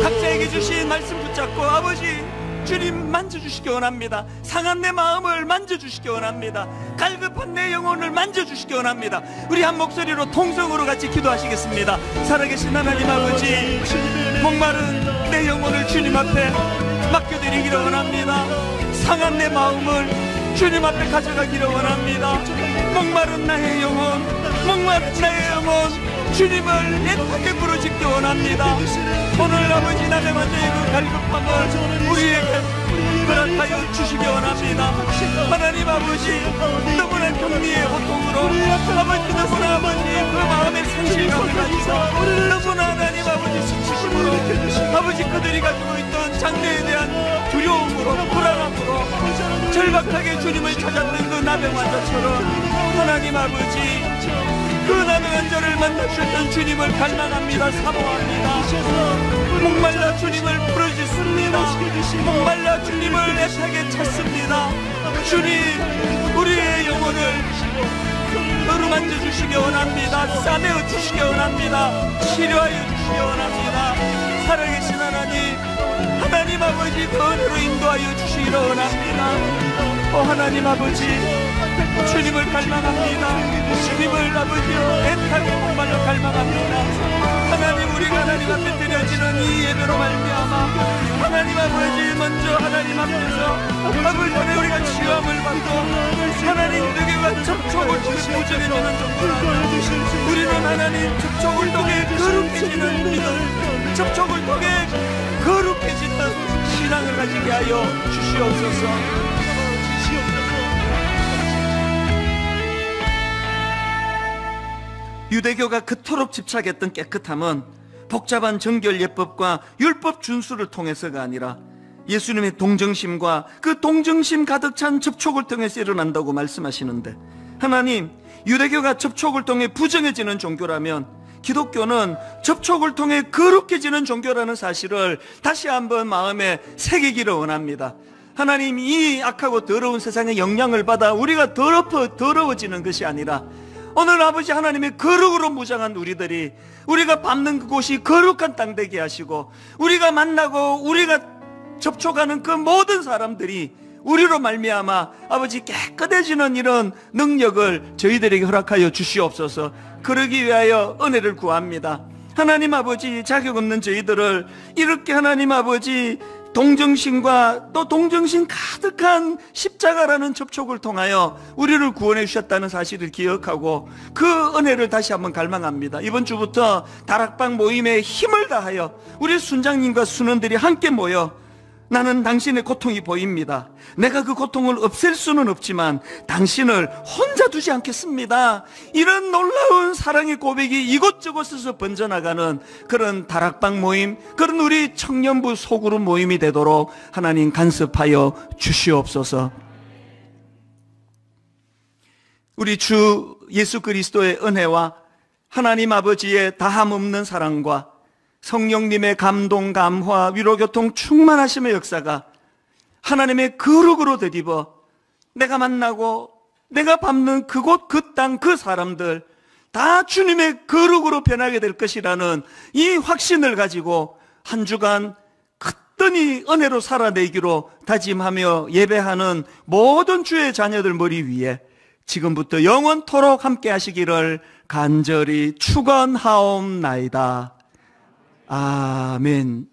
각자에게 주신 말씀 붙잡고 아버지 주님 만져주시기 원합니다. 상한 내 마음을 만져주시기 원합니다. 갈급한 내 영혼을 만져주시기 원합니다. 우리 한 목소리로 통성으로 같이 기도하시겠습니다. 살아계신 하나님 아버지, 목마른 내 영혼을 주님 앞에 맡겨드리기를 원합니다. 상한 내 마음을 주님 앞에 가져가기를 원합니다. 목마른 나의 영혼, 목마른 나의 영혼 주님을 애타게 부르짖기 원합니다. 오늘 아버지 나의 완전히 그 갈급함을 우리에게 허락하여 주시기 원합니다. 하나님 아버지, 너무나 격리의 고통으로 아버지 너무나 아버지 그 마음의 상실감을 가지고 너무나 하나님 아버지 수치심으로 아버지 그들이 가지고 있던 장래에 대한 두려움으로 불안함으로 절박하게 주님을 찾았던 그 나병 환자처럼 하나님 아버지 그 나병 환자를 만나주셨던 주님을 갈망합니다. 사모합니다. 목말라 주님을 부르짖습니다. 목말라 주님을 애타게 찾습니다. 주님, 우리의 영혼을 어루만져 주시기 원합니다. 싸매어 주시기 원합니다. 치료하여 주시기 원합니다. 살아계신 하나님, 하나님 아버지 그 은혜로 인도하여 주시기를 원합니다. 하나님 아버지, 주님을 갈망합니다. 주님을 아버지여 애타게 목말라 갈망합니다. 하나님, 우리가 하나님 앞에 드려지는 이 예배로 말미암아 하나님 아버지 먼저 하나님 앞에서 아버지 안에 우리가 치유함을 받고 하나님 누구와 접촉을 부정해지는 정도라면 우리는 하나님 접촉을 통해 거룩해지는 믿음, 접촉을 통해 거룩해지는 신앙을 가지게 하여 주시옵소서. 유대교가 그토록 집착했던 깨끗함은 복잡한 정결 예법과 율법 준수를 통해서가 아니라 예수님의 동정심과 그 동정심 가득 찬 접촉을 통해서 일어난다고 말씀하시는데, 하나님, 유대교가 접촉을 통해 부정해지는 종교라면 기독교는 접촉을 통해 거룩해지는 종교라는 사실을 다시 한번 마음에 새기기를 원합니다. 하나님, 이 악하고 더러운 세상의 영향을 받아 우리가 더러워지는 것이 아니라 오늘 아버지 하나님의 거룩으로 무장한 우리들이 우리가 밟는 그곳이 거룩한 땅 되게 하시고 우리가 만나고 우리가 접촉하는 그 모든 사람들이 우리로 말미암아 아버지 깨끗해지는 이런 능력을 저희들에게 허락하여 주시옵소서. 그러기 위하여 은혜를 구합니다. 하나님 아버지, 자격 없는 저희들을 이렇게 하나님 아버지 동정심과 또 동정심 가득한 십자가라는 접촉을 통하여 우리를 구원해 주셨다는 사실을 기억하고 그 은혜를 다시 한번 갈망합니다. 이번 주부터 다락방 모임에 힘을 다하여 우리 순장님과 순원들이 함께 모여 나는 당신의 고통이 보입니다. 내가 그 고통을 없앨 수는 없지만 당신을 혼자 두지 않겠습니다. 이런 놀라운 사랑의 고백이 이곳저곳에서 번져나가는 그런 다락방 모임, 그런 우리 청년부 소그룹 모임이 되도록 하나님 간섭하여 주시옵소서. 우리 주 예수 그리스도의 은혜와 하나님 아버지의 다함없는 사랑과 성령님의 감동, 감화, 위로교통 충만하심의 역사가 하나님의 거룩으로 덧입어 내가 만나고 내가 밟는 그곳, 그 땅, 그 사람들 다 주님의 거룩으로 변하게 될 것이라는 이 확신을 가지고 한 주간 거뜬히 은혜로 살아내기로 다짐하며 예배하는 모든 주의 자녀들 머리 위에 지금부터 영원토록 함께 하시기를 간절히 축원하옵나이다. 아멘.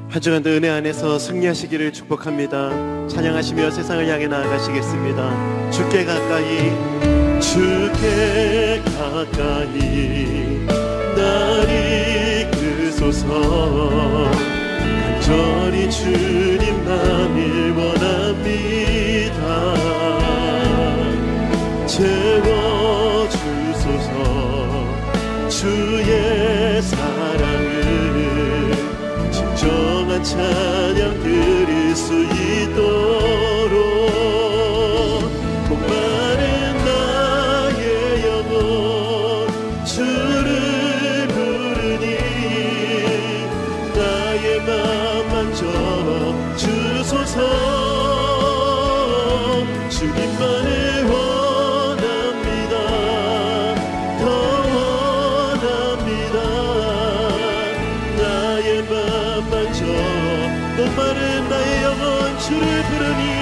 한 주간도 은혜 안에서 승리하시기를 축복합니다. 찬양하시며 세상을 향해 나아가시겠습니다. 주께 가까이, 주께 가까이 나를 주의 사랑을 진정한 찬양 드릴 수 있도록 목마른 나의 영혼 주를 부르니 나의 맘 만져 주소서. 주님만을 원합니다. 더 원합니다. 나의 맘 만져 목마른 나의 영혼 주를 부르니